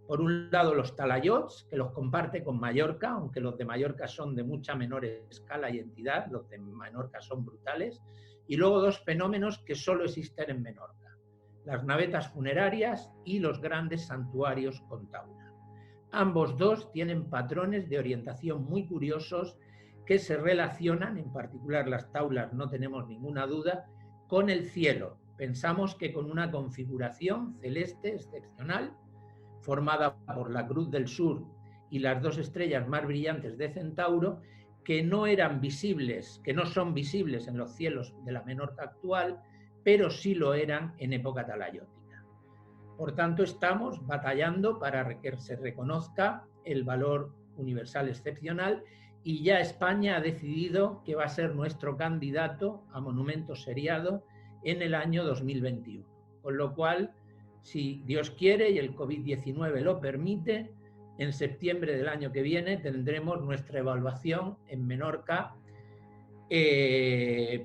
Por un lado, los talayots, que los comparte con Mallorca, aunque los de Mallorca son de mucha menor escala y entidad, los de Menorca son brutales, y luego dos fenómenos que solo existen en Menorca: las navetas funerarias y los grandes santuarios con taula. Ambos dos tienen patrones de orientación muy curiosos que se relacionan, en particular las taulas, no tenemos ninguna duda, con el cielo. Pensamos que con una configuración celeste excepcional, formada por la Cruz del Sur y las dos estrellas más brillantes de Centauro, que no eran visibles, que no son visibles en los cielos de la Menorca actual, pero sí lo eran en época talayótica. Por tanto, estamos batallando para que se reconozca el valor universal excepcional, y ya España ha decidido que va a ser nuestro candidato a monumento seriado en el año 2021. Con lo cual, si Dios quiere y el COVID-19 lo permite, en septiembre del año que viene tendremos nuestra evaluación en Menorca,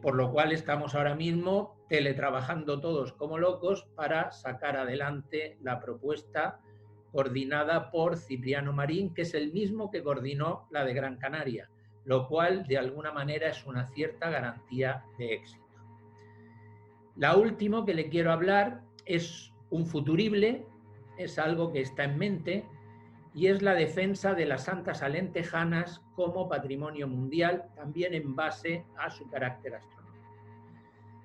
por lo cual estamos ahora mismo teletrabajando todos como locos para sacar adelante la propuesta coordinada por Cipriano Marín, que es el mismo que coordinó la de Gran Canaria, lo cual de alguna manera es una cierta garantía de éxito. La última que le quiero hablar es un futurible, es algo que está en mente, y es la defensa de las santas alentejanas como patrimonio mundial, también en base a su carácter astronómico.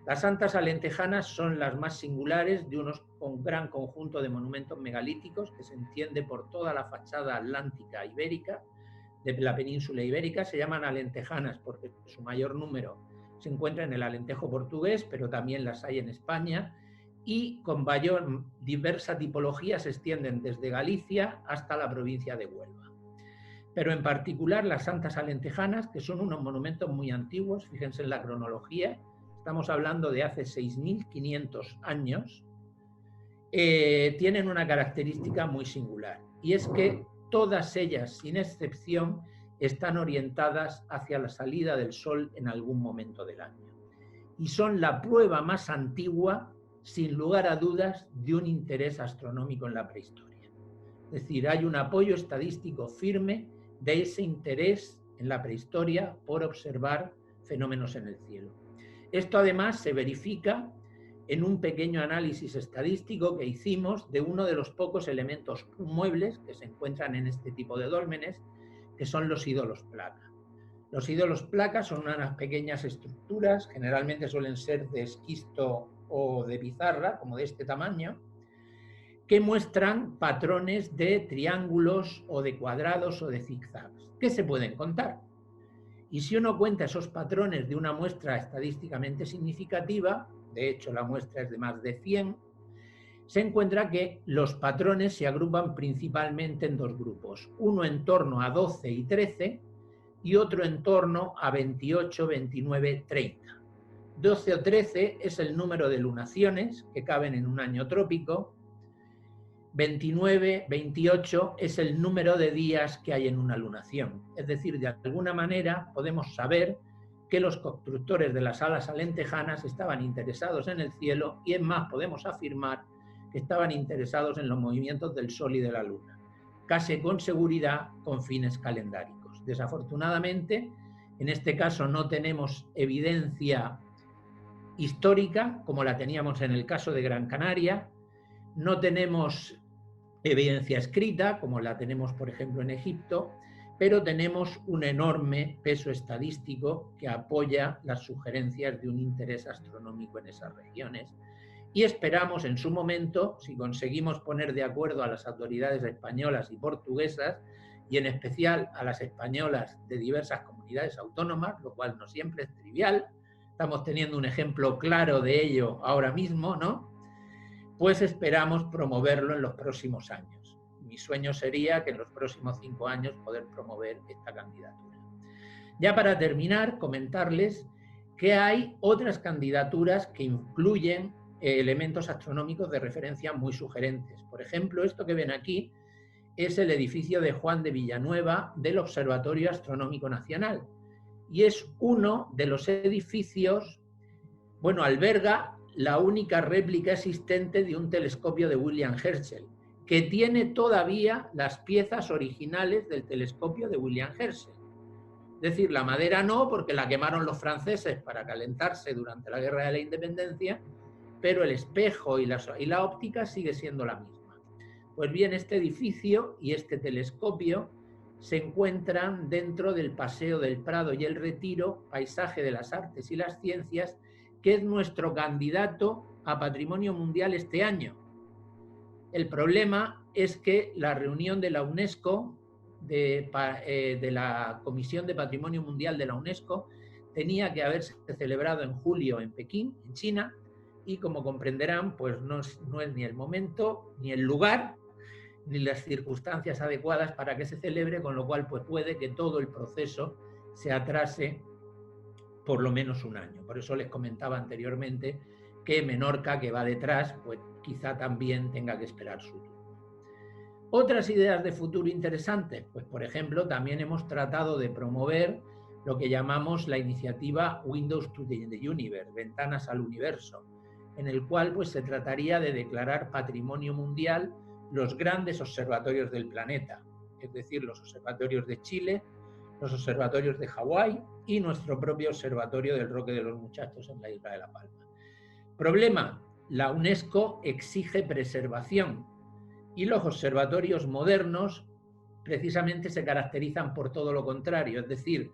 Las santas alentejanas son las más singulares de un gran conjunto de monumentos megalíticos que se extiende por toda la fachada atlántica ibérica, de la península ibérica. Se llaman alentejanas porque su mayor número se encuentra en el Alentejo portugués, pero también las hay en España, y con mayor diversa tipología se extienden desde Galicia hasta la provincia de Huelva. Pero en particular las santas alentejanas, que son unos monumentos muy antiguos, fíjense en la cronología, estamos hablando de hace 6.500 años, tienen una característica muy singular, y es que todas ellas, sin excepción, están orientadas hacia la salida del sol en algún momento del año. Y son la prueba más antigua, sin lugar a dudas, de un interés astronómico en la prehistoria. Es decir, hay un apoyo estadístico firme de ese interés en la prehistoria por observar fenómenos en el cielo. Esto además se verifica en un pequeño análisis estadístico que hicimos de uno de los pocos elementos muebles que se encuentran en este tipo de dólmenes, que son los ídolos placa. Los ídolos placa son unas pequeñas estructuras, generalmente suelen ser de esquisto o de pizarra, como de este tamaño, que muestran patrones de triángulos o de cuadrados o de zigzags, que se pueden contar. Y si uno cuenta esos patrones de una muestra estadísticamente significativa, de hecho la muestra es de más de 100, se encuentra que los patrones se agrupan principalmente en dos grupos, uno en torno a 12 y 13 y otro en torno a 28, 29, 30. 12 o 13 es el número de lunaciones que caben en un año trópico, 29, 28 es el número de días que hay en una lunación. Es decir, de alguna manera podemos saber que los constructores de las salas alentejanas estaban interesados en el cielo, y es más, podemos afirmar que estaban interesados en los movimientos del Sol y de la Luna, casi con seguridad con fines calendáricos. Desafortunadamente, en este caso no tenemos evidencia histórica como la teníamos en el caso de Gran Canaria, no tenemos evidencia escrita como la tenemos por ejemplo en Egipto, pero tenemos un enorme peso estadístico que apoya las sugerencias de un interés astronómico en esas regiones, y esperamos en su momento, si conseguimos poner de acuerdo a las autoridades españolas y portuguesas, y en especial a las españolas de diversas comunidades autónomas, lo cual no siempre es trivial, estamos teniendo un ejemplo claro de ello ahora mismo, ¿no? Pues esperamos promoverlo en los próximos años. Mi sueño sería que en los próximos 5 años poder promover esta candidatura. Ya para terminar, comentarles que hay otras candidaturas que incluyen elementos astronómicos de referencia muy sugerentes. Por ejemplo, esto que ven aquí es el edificio de Juan de Villanueva del Observatorio Astronómico Nacional, y es uno de los edificios, bueno, alberga la única réplica existente de un telescopio de William Herschel, que tiene todavía las piezas originales del telescopio de William Herschel. Es decir, la madera no, porque la quemaron los franceses para calentarse durante la Guerra de la Independencia, pero el espejo y la óptica sigue siendo la misma. Pues bien, este edificio y este telescopio se encuentran dentro del Paseo del Prado y el Retiro, Paisaje de las Artes y las Ciencias, que es nuestro candidato a Patrimonio Mundial este año. El problema es que la reunión de la UNESCO, de la Comisión de Patrimonio Mundial de la UNESCO, tenía que haberse celebrado en julio en Pekín, en China, y como comprenderán, pues no es ni el momento, ni el lugar, ni las circunstancias adecuadas para que se celebre, con lo cual pues puede que todo el proceso se atrase por lo menos un año. Por eso les comentaba anteriormente que Menorca, que va detrás, pues quizá también tenga que esperar su turno. Otras ideas de futuro interesantes, pues por ejemplo, también hemos tratado de promover lo que llamamos la iniciativa Windows to the Universe, Ventanas al Universo, en el cual pues se trataría de declarar patrimonio mundial los grandes observatorios del planeta, es decir, los observatorios de Chile, los observatorios de Hawái y nuestro propio observatorio del Roque de los Muchachos en la isla de La Palma. Problema: la UNESCO exige preservación y los observatorios modernos precisamente se caracterizan por todo lo contrario, es decir,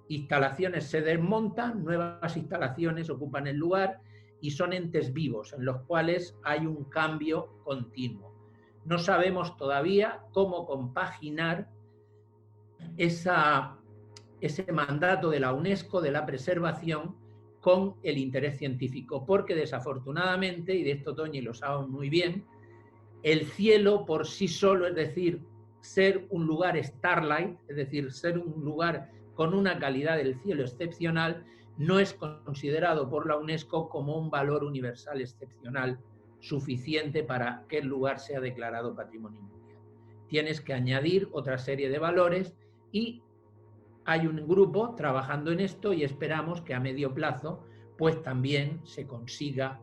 instalaciones se desmontan, nuevas instalaciones ocupan el lugar y son entes vivos en los cuales hay un cambio continuo. No sabemos todavía cómo compaginar ese mandato de la UNESCO de la preservación con el interés científico, porque desafortunadamente, y de esto Toñi lo sabe muy bien, el cielo por sí solo, es decir, ser un lugar starlight, es decir, ser un lugar con una calidad del cielo excepcional, no es considerado por la UNESCO como un valor universal excepcional suficiente para que el lugar sea declarado patrimonio mundial. Tienes que añadir otra serie de valores y hay un grupo trabajando en esto y esperamos que a medio plazo pues también se consiga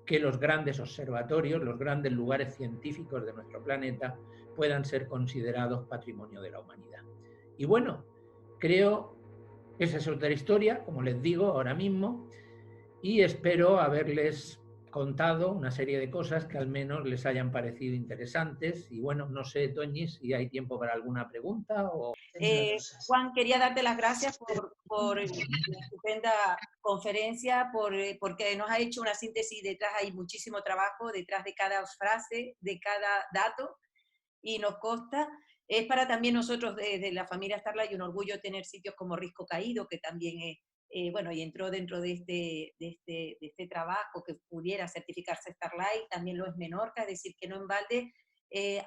que los grandes observatorios, los grandes lugares científicos de nuestro planeta puedan ser considerados patrimonio de la humanidad. Y bueno, creo que esa es otra historia, como les digo ahora mismo, y espero haberles contado una serie de cosas que al menos les hayan parecido interesantes. Y bueno, no sé, Toñi, si hay tiempo para alguna pregunta o... Juan, quería darte las gracias por la estupenda conferencia, porque nos ha hecho una síntesis. Detrás hay muchísimo trabajo, detrás de cada frase, de cada dato, y nos consta. Es para también nosotros desde la familia Starlight un orgullo tener sitios como Risco Caído, que también es, bueno, y entró dentro de este trabajo que pudiera certificarse Starlight, también lo es Menorca, es decir, que no en balde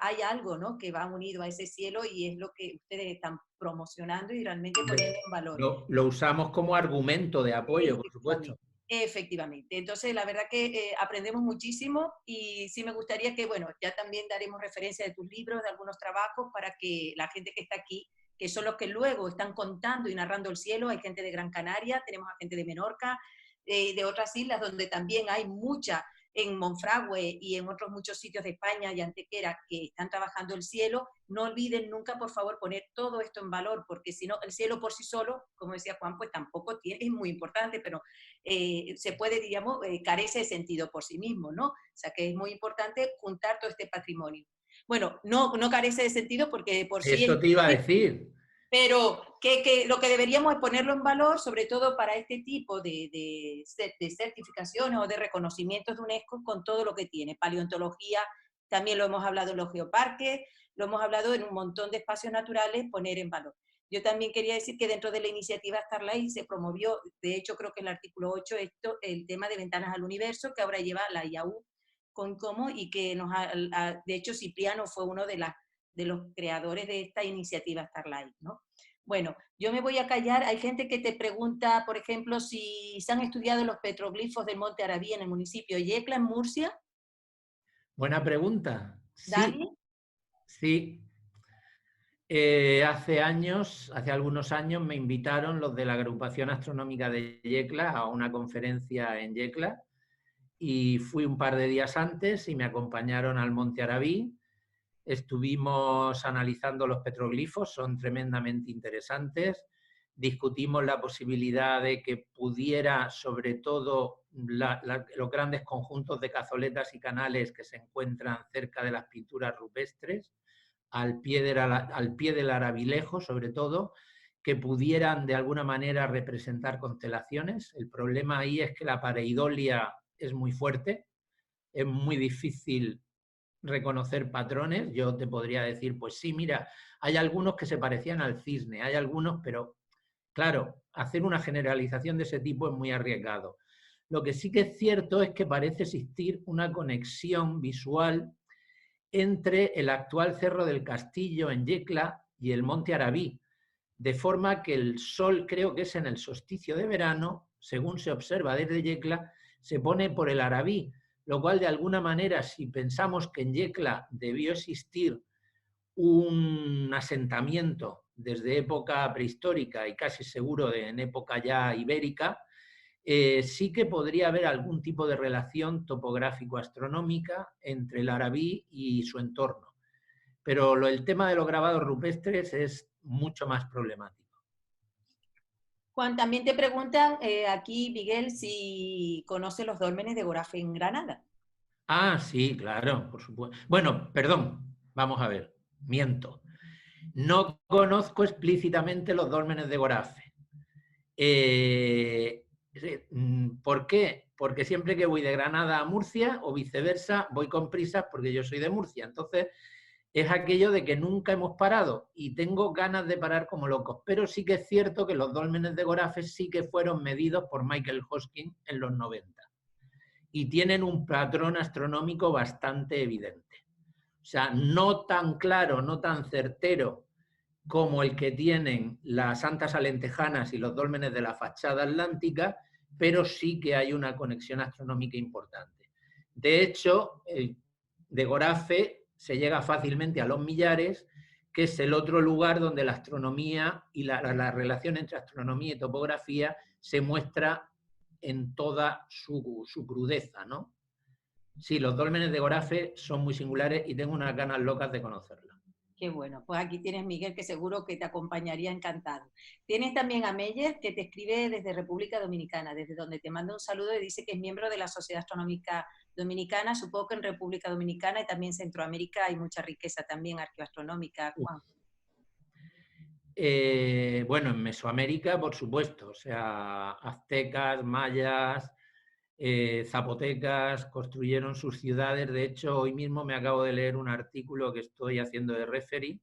hay algo, ¿no?, que va unido a ese cielo y es lo que ustedes están promocionando y realmente poniendo en valor. Lo usamos como argumento de apoyo, por supuesto. Efectivamente. Entonces, la verdad que aprendemos muchísimo y sí me gustaría que, bueno, ya también daremos referencia de tus libros, de algunos trabajos, para que la gente que está aquí, que son los que luego están contando y narrando el cielo, hay gente de Gran Canaria, tenemos a gente de Menorca, de otras islas donde también hay mucha, en Monfragüe y en otros muchos sitios de España y Antequera que están trabajando el cielo. No olviden nunca, por favor, poner todo esto en valor, porque si no, el cielo por sí solo, como decía Juan, pues tampoco tiene, es muy importante, pero se puede, digamos, carece de sentido por sí mismo, ¿no? O sea que es muy importante juntar todo este patrimonio. Bueno, no carece de sentido porque por sí... Eso te iba a decir. Pero que lo que deberíamos es ponerlo en valor, sobre todo para este tipo de certificaciones o de reconocimientos de UNESCO, con todo lo que tiene. Paleontología, también lo hemos hablado en los geoparques, lo hemos hablado en un montón de espacios naturales, poner en valor. Yo también quería decir que dentro de la iniciativa Starlight se promovió, de hecho creo que en el artículo 8, el tema de ventanas al universo, que ahora lleva la IAU con Como, y que de hecho Cipriano fue uno de los creadores de esta iniciativa Starlight, ¿no? Bueno, yo me voy a callar. Hay gente que te pregunta, por ejemplo, si se han estudiado los petroglifos del Monte Arabí en el municipio de Yecla, en Murcia. Buena pregunta. Sí, ¿Dani? sí. Hace algunos años me invitaron los de la Agrupación Astronómica de Yecla a una conferencia en Yecla y fui un par de días antes y me acompañaron al Monte Arabí. Estuvimos analizando los petroglifos, son tremendamente interesantes. Discutimos la posibilidad de que pudiera, sobre todo, los grandes conjuntos de cazoletas y canales que se encuentran cerca de las pinturas rupestres, al pie del Arabilejo, sobre todo, que pudieran de alguna manera representar constelaciones. El problema ahí es que la pareidolia es muy fuerte, es muy difícil reconocer patrones. Yo te podría decir, pues sí, mira, hay algunos que se parecían al cisne, hay algunos, pero claro, hacer una generalización de ese tipo es muy arriesgado. Lo que sí que es cierto es que parece existir una conexión visual entre el actual Cerro del Castillo en Yecla y el Monte Arabí, de forma que el sol, creo que es en el solsticio de verano, según se observa desde Yecla, se pone por el Arabí, lo cual de alguna manera, si pensamos que en Yecla debió existir un asentamiento desde época prehistórica y casi seguro en época ya ibérica, sí que podría haber algún tipo de relación topográfico-astronómica entre el Arabí y su entorno. Pero el tema de los grabados rupestres es mucho más problemático. Juan, también te preguntan aquí, Miguel, si conoce los dólmenes de Gorafe en Granada. Ah, sí, claro, por supuesto. Bueno, perdón, vamos a ver, miento. No conozco explícitamente los dólmenes de Gorafe. ¿Por qué? Porque siempre que voy de Granada a Murcia o viceversa, voy con prisas porque yo soy de Murcia. Entonces, es aquello de que nunca hemos parado y tengo ganas de parar como locos. Pero sí que es cierto que los dólmenes de Gorafe sí que fueron medidos por Michael Hosking en los 90 y tienen un patrón astronómico bastante evidente. O sea, no tan claro, no tan certero como el que tienen las Santas Alentejanas y los dólmenes de la fachada atlántica, pero sí que hay una conexión astronómica importante. De hecho, de Gorafe se llega fácilmente a Los Millares, que es el otro lugar donde la astronomía y la relación entre astronomía y topografía se muestra en toda su crudeza, ¿no? Sí, los dólmenes de Gorafe son muy singulares y tengo unas ganas locas de conocerlos. Qué bueno, pues aquí tienes Miguel, que seguro que te acompañaría encantado. Tienes también a Meyer, que te escribe desde República Dominicana, desde donde te manda un saludo y dice que es miembro de la Sociedad Astronómica Dominicana. Supongo que en República Dominicana y también Centroamérica hay mucha riqueza también arqueoastronómica, Juan. Bueno, en Mesoamérica, por supuesto, o sea, aztecas, mayas, zapotecas construyeron sus ciudades. De hecho, hoy mismo me acabo de leer un artículo que estoy haciendo de referee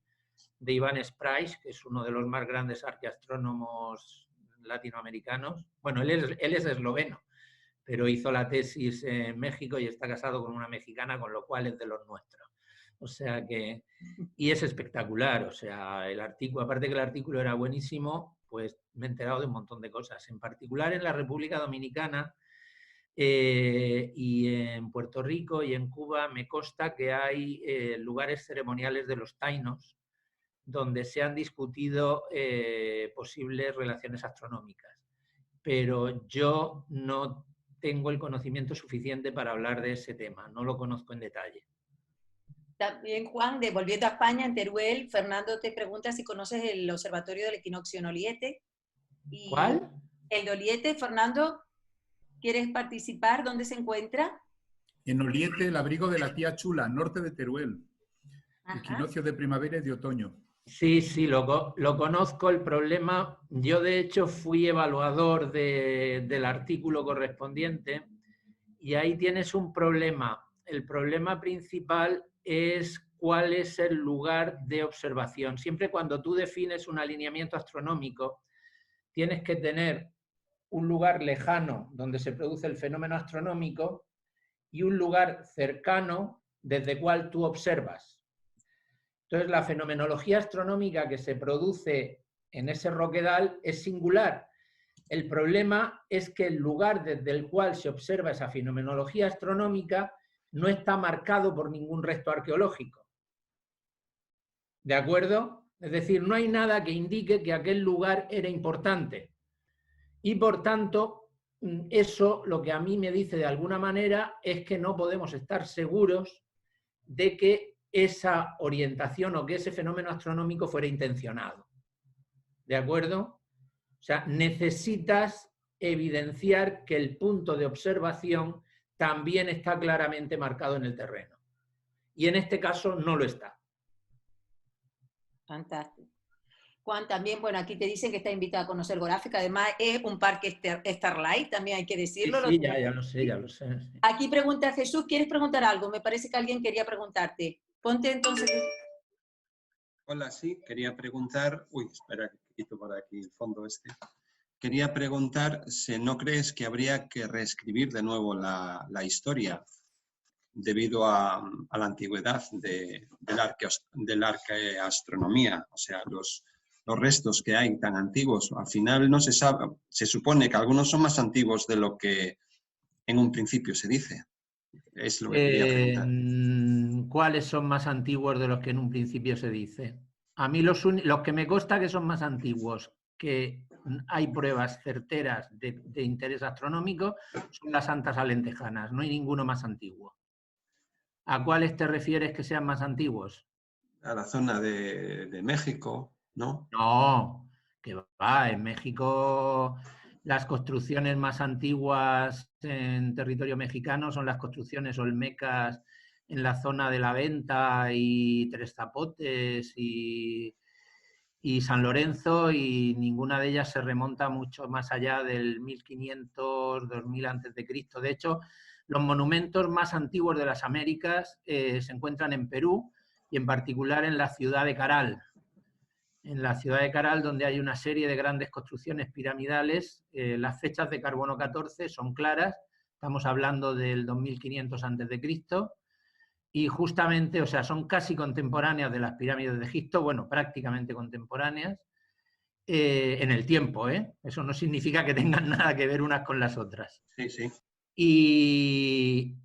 de Iván Sprice, que es uno de los más grandes arqueastrónomos latinoamericanos. Bueno, él es esloveno, pero hizo la tesis en México y está casado con una mexicana, con lo cual es de los nuestros. O sea que, y es espectacular, o sea, el artículo, aparte que el artículo era buenísimo, pues me he enterado de un montón de cosas. En particular en la República Dominicana y en Puerto Rico y en Cuba me consta que hay lugares ceremoniales de los tainos donde se han discutido posibles relaciones astronómicas. Pero yo no tengo el conocimiento suficiente para hablar de ese tema, no lo conozco en detalle. También, Juan, volviendo a España, en Teruel, Fernando te pregunta si conoces el Observatorio del Equinoccio en Oliete. Y ¿Cuál? El de Oliete, Fernando, ¿quieres participar? ¿Dónde se encuentra? En Oliete, el abrigo de la Tía Chula, norte de Teruel. Ajá. Equinoccio de primavera y de otoño. Sí, sí, lo conozco. El problema, yo de hecho fui evaluador del artículo correspondiente y ahí tienes un problema. El problema principal es cuál es el lugar de observación. Siempre cuando tú defines un alineamiento astronómico, tienes que tener un lugar lejano donde se produce el fenómeno astronómico y un lugar cercano desde el cual tú observas. Entonces, la fenomenología astronómica que se produce en ese roquedal es singular. El problema es que el lugar desde el cual se observa esa fenomenología astronómica no está marcado por ningún resto arqueológico. ¿De acuerdo? Es decir, no hay nada que indique que aquel lugar era importante. Y por tanto, eso lo que a mí me dice de alguna manera es que no podemos estar seguros de que esa orientación o que ese fenómeno astronómico fuera intencionado. ¿De acuerdo? O sea, necesitas evidenciar que el punto de observación también está claramente marcado en el terreno. Y en este caso no lo está. Fantástico. Juan, también, bueno, aquí te dicen que está invitado a conocer Goráfica, además es un parque Starlight, también hay que decirlo. Sí, ya lo sé, ya lo sé. Sí. Aquí pregunta Jesús, ¿quieres preguntar algo? Me parece que alguien quería preguntarte. Ponte entonces... Hola, sí, quería preguntar... Uy, espera, que quito por aquí el fondo este. Quería preguntar si no crees que habría que reescribir de nuevo la historia debido a la antigüedad de la arqueastronomía, o sea, los restos que hay tan antiguos. Al final no se sabe, se supone que algunos son más antiguos de lo que en un principio se dice. Es lo que quería preguntar. ¿Cuáles son más antiguos de los que en un principio se dice? A mí los que me consta que son más antiguos, que hay pruebas certeras de interés astronómico, son las santas alentejanas. No hay ninguno más antiguo. ¿A cuáles te refieres que sean más antiguos? A la zona de México, ¿no? No, que va, en México las construcciones más antiguas en territorio mexicano son las construcciones olmecas en la zona de La Venta y Tres Zapotes y San Lorenzo, y ninguna de ellas se remonta mucho más allá del 1500, 2000 a.C. De hecho, los monumentos más antiguos de las Américas se encuentran en Perú y en particular en la ciudad de Caral. En la ciudad de Caral, donde hay una serie de grandes construcciones piramidales, las fechas de carbono 14 son claras, estamos hablando del 2500 a.C., y justamente, o sea, son casi contemporáneas de las pirámides de Egipto, bueno, prácticamente contemporáneas, en el tiempo, ¿eh? Eso no significa que tengan nada que ver unas con las otras. Sí, sí. Y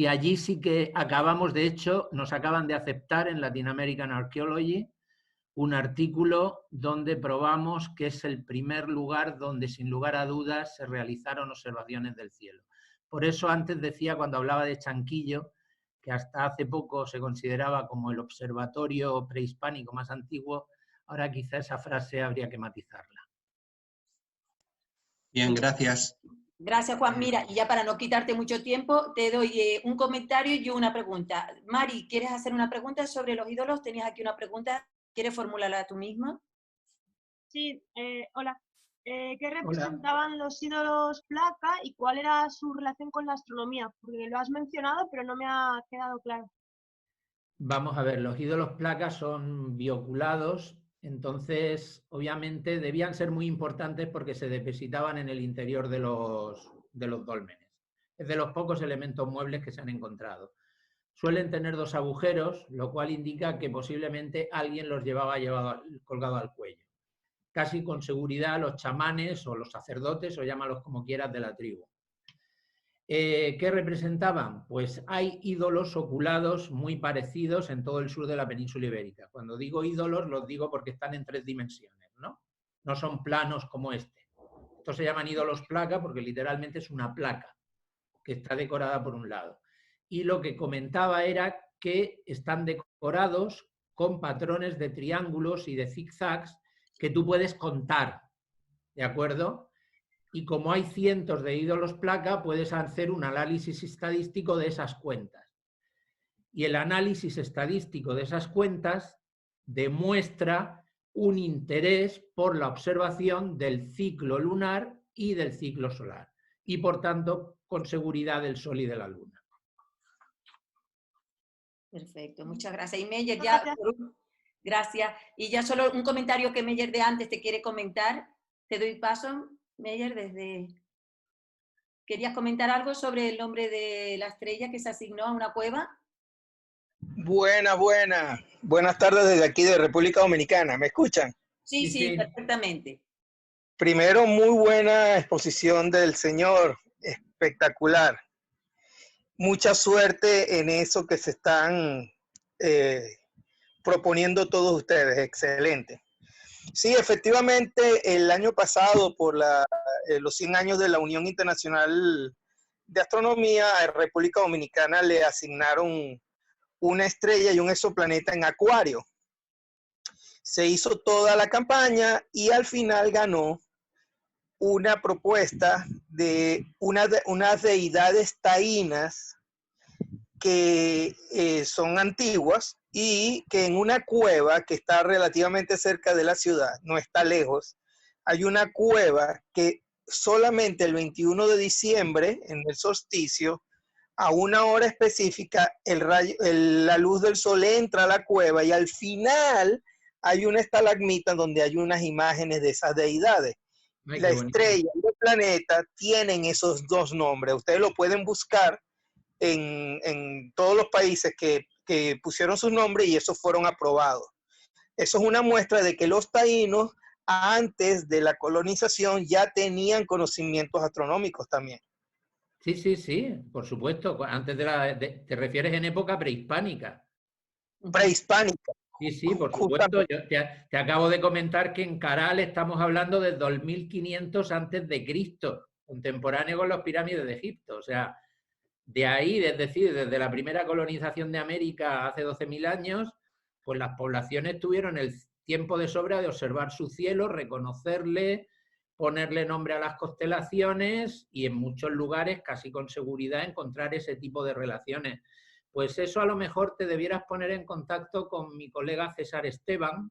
allí sí que acabamos, de hecho, nos acaban de aceptar en Latin American Archaeology un artículo donde probamos que es el primer lugar donde, sin lugar a dudas, se realizaron observaciones del cielo. Por eso antes decía, cuando hablaba de Chanquillo, que hasta hace poco se consideraba como el observatorio prehispánico más antiguo, ahora quizá esa frase habría que matizarla. Bien, gracias. Gracias, Juan. Mira, y ya para no quitarte mucho tiempo, te doy un comentario y una pregunta. Mari, ¿quieres hacer una pregunta sobre los ídolos? Tenías aquí una pregunta. ¿Quieres formularla tú misma? Sí, hola. ¿Qué representaban los ídolos placa y cuál era su relación con la astronomía? Porque lo has mencionado, pero no me ha quedado claro. Vamos a ver, los ídolos placa son bioculados, entonces obviamente debían ser muy importantes porque se depositaban en el interior de los dólmenes. Es de los pocos elementos muebles que se han encontrado. Suelen tener dos agujeros, lo cual indica que posiblemente alguien los llevaba colgado al cuello. Casi con seguridad los chamanes o los sacerdotes, o llámalos como quieras, de la tribu. ¿Qué representaban? Pues hay ídolos oculados muy parecidos en todo el sur de la península ibérica. Cuando digo ídolos, los digo porque están en 3 dimensiones, ¿no? No son planos como este. Estos se llaman ídolos placa porque literalmente es una placa que está decorada por un lado. Y lo que comentaba era que están decorados con patrones de triángulos y de zigzags que tú puedes contar, ¿de acuerdo? Y como hay cientos de ídolos placa, puedes hacer un análisis estadístico de esas cuentas. Y el análisis estadístico de esas cuentas demuestra un interés por la observación del ciclo lunar y del ciclo solar. Y por tanto, con seguridad del Sol y de la Luna. Perfecto, muchas gracias. Y Meyer, ya... Gracias. Y ya solo un comentario que Meyer de antes te quiere comentar. Te doy paso, Meyer, desde... ¿Querías comentar algo sobre el nombre de la estrella que se asignó a una cueva? Buenas tardes desde aquí de República Dominicana. ¿Me escuchan? Sí, perfectamente. Primero, muy buena exposición del señor, espectacular. Mucha suerte en eso que se están proponiendo todos ustedes. Excelente. Sí, efectivamente, el año pasado, por los 100 años de la Unión Internacional de Astronomía, a República Dominicana le asignaron una estrella y un exoplaneta en Acuario. Se hizo toda la campaña y al final ganó una propuesta de unas deidades taínas que son antiguas y que en una cueva que está relativamente cerca de la ciudad, no está lejos, hay una cueva que solamente el 21 de diciembre, en el solsticio, a una hora específica, la luz del sol entra a la cueva y al final hay una estalagmita donde hay unas imágenes de esas deidades. Ay, La qué bonito. estrella y el planeta tienen esos dos nombres. Ustedes lo pueden buscar en todos los países que pusieron sus nombres y esos fueron aprobados. Eso es una muestra de que los taínos, antes de la colonización, ya tenían conocimientos astronómicos también. Sí, sí, sí, por supuesto. Antes te refieres en época prehispánica. Prehispánica. Sí, sí, por supuesto. Yo te acabo de comentar que en Caral estamos hablando de 2500 antes de Cristo, contemporáneo con las pirámides de Egipto. O sea, de ahí, es decir, desde la primera colonización de América hace 12.000 años, pues las poblaciones tuvieron el tiempo de sobra de observar su cielo, reconocerle, ponerle nombre a las constelaciones y en muchos lugares, casi con seguridad, encontrar ese tipo de relaciones. Pues eso a lo mejor te debieras poner en contacto con mi colega César Esteban,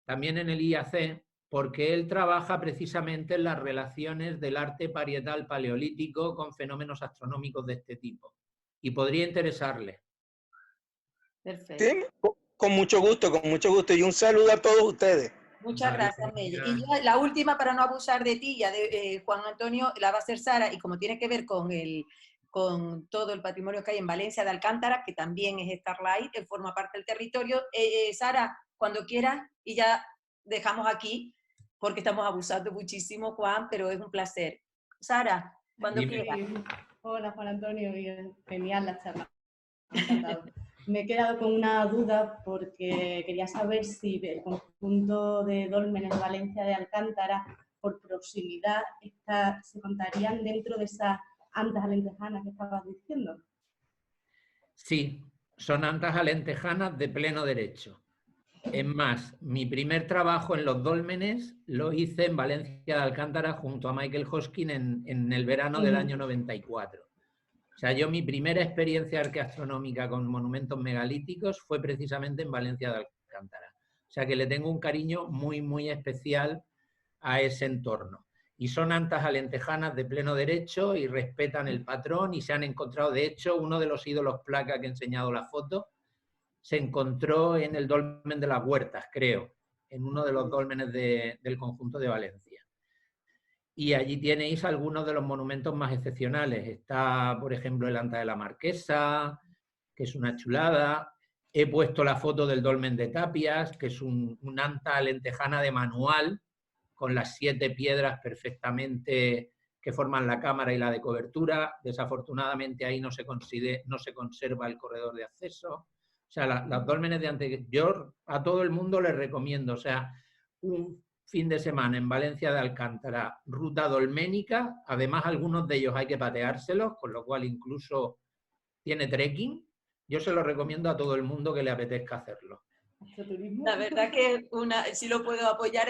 también en el IAC, porque él trabaja precisamente en las relaciones del arte parietal paleolítico con fenómenos astronómicos de este tipo. Y podría interesarle. Perfecto. Sí, con mucho gusto. Y un saludo a todos ustedes. Muchas gracias, Melle. Y ya la última, para no abusar de ti, ya de Juan Antonio, la va a hacer Sara, y como tiene que ver con todo el patrimonio que hay en Valencia de Alcántara, que también es Starlight, que forma parte del territorio. Sara, cuando quieras, y ya dejamos aquí, porque estamos abusando muchísimo, Juan, pero es un placer. Sara, cuando quieras. Hola, Juan Antonio, bien, genial la charla. Encantado. Me he quedado con una duda porque quería saber si el conjunto de dólmenes de Valencia de Alcántara, por proximidad, se contarían dentro de esas antas alentejanas que estabas diciendo. Sí, son antas alentejanas de pleno derecho. Es más, mi primer trabajo en los dólmenes lo hice en Valencia de Alcántara junto a Michael Hoskin en el verano del año 94. O sea, mi primera experiencia arqueastronómica con monumentos megalíticos fue precisamente en Valencia de Alcántara. O sea, que le tengo un cariño muy, muy especial a ese entorno. Y son antas alentejanas de pleno derecho y respetan el patrón y se han encontrado, de hecho, uno de los ídolos placa que he enseñado la foto, se encontró en el dolmen de las Huertas, creo, en uno de los dólmenes del conjunto de Valencia. Y allí tenéis algunos de los monumentos más excepcionales. Está, por ejemplo, el Anta de la Marquesa, que es una chulada. He puesto la foto del Dolmen de Tapias, que es un anta lentejana de manual, con las 7 piedras perfectamente que forman la cámara y la de cobertura. Desafortunadamente ahí no se conserva el corredor de acceso. O sea, las dólmenes de antes, yo a todo el mundo les recomiendo, o sea, un fin de semana en Valencia de Alcántara, ruta dolménica, además algunos de ellos hay que pateárselos, con lo cual incluso tiene trekking. Yo se lo recomiendo a todo el mundo que le apetezca hacerlo. La verdad que sí lo puedo apoyar.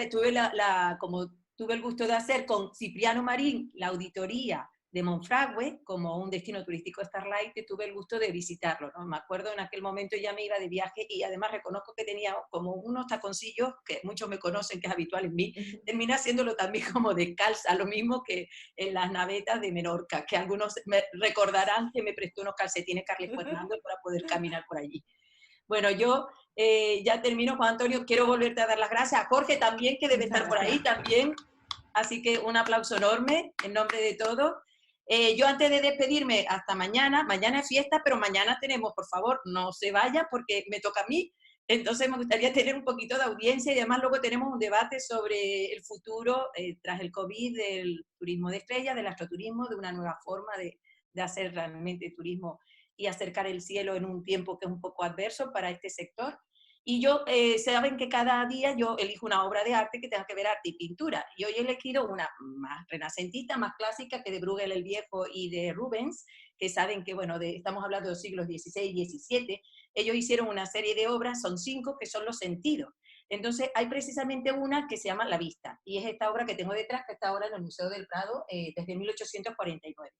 Como tuve el gusto de hacer con Cipriano Marín la auditoría de Monfragüe como un destino turístico Starlight, que tuve el gusto de visitarlo, ¿no? Me acuerdo en aquel momento ya me iba de viaje y además reconozco que tenía como unos taconcillos que muchos me conocen, que es habitual en mí. Terminé haciéndolo también como descalza, lo mismo que en las navetas de Menorca, que algunos me recordarán que me prestó unos calcetines Carles Fernando para poder caminar por allí. Bueno, yo ya termino, Juan Antonio. Quiero volverte a dar las gracias. A Jorge también, que debe estar por ahí también. Así que un aplauso enorme en nombre de todos. Yo antes de despedirme, hasta mañana. Mañana es fiesta, pero mañana tenemos, por favor, no se vaya porque me toca a mí. Entonces me gustaría tener un poquito de audiencia y además luego tenemos un debate sobre el futuro tras el COVID del turismo de estrellas, del astroturismo, de una nueva forma de hacer realmente turismo y acercar el cielo en un tiempo que es un poco adverso para este sector. Y yo, saben que cada día yo elijo una obra de arte que tenga que ver arte y pintura. Y hoy he elegido una más renacentista, más clásica, que de Bruegel el Viejo y de Rubens, que saben que, bueno, estamos hablando de los siglos XVI y XVII. Ellos hicieron una serie de obras, son 5, que son los sentidos. Entonces, hay precisamente una que se llama La Vista, y es esta obra que tengo detrás, que está ahora en el Museo del Prado, desde 1849.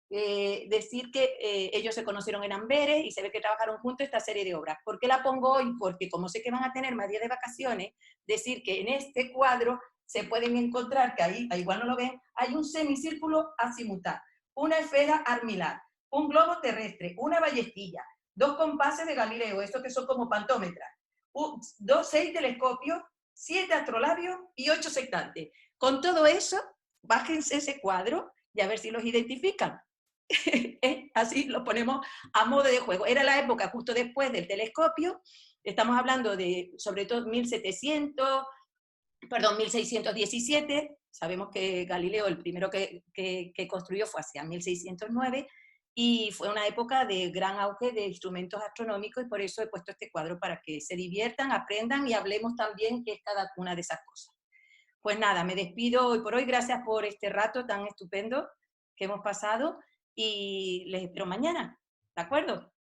Decir que ellos se conocieron en Amberes y se ve que trabajaron juntos esta serie de obras. ¿Por qué la pongo hoy? Porque como sé que van a tener más días de vacaciones, decir que en este cuadro se pueden encontrar, que ahí igual no lo ven, hay un semicírculo azimutado, una esfera armilar, un globo terrestre, una ballestilla, 2 compases de Galileo, estos que son como pantómetras, 6 telescopios, 7 astrolabios y 8 sextantes. Con todo eso, bájense ese cuadro y a ver si los identifican. Así lo ponemos a modo de juego. Era la época justo después del telescopio, estamos hablando de sobre todo 1617, sabemos que Galileo el primero que construyó fue hacia 1609, y fue una época de gran auge de instrumentos astronómicos, y por eso he puesto este cuadro para que se diviertan, aprendan y hablemos también qué es cada una de esas cosas. Pues nada, me despido hoy por hoy, gracias por este rato tan estupendo que hemos pasado, y les espero mañana, ¿de acuerdo?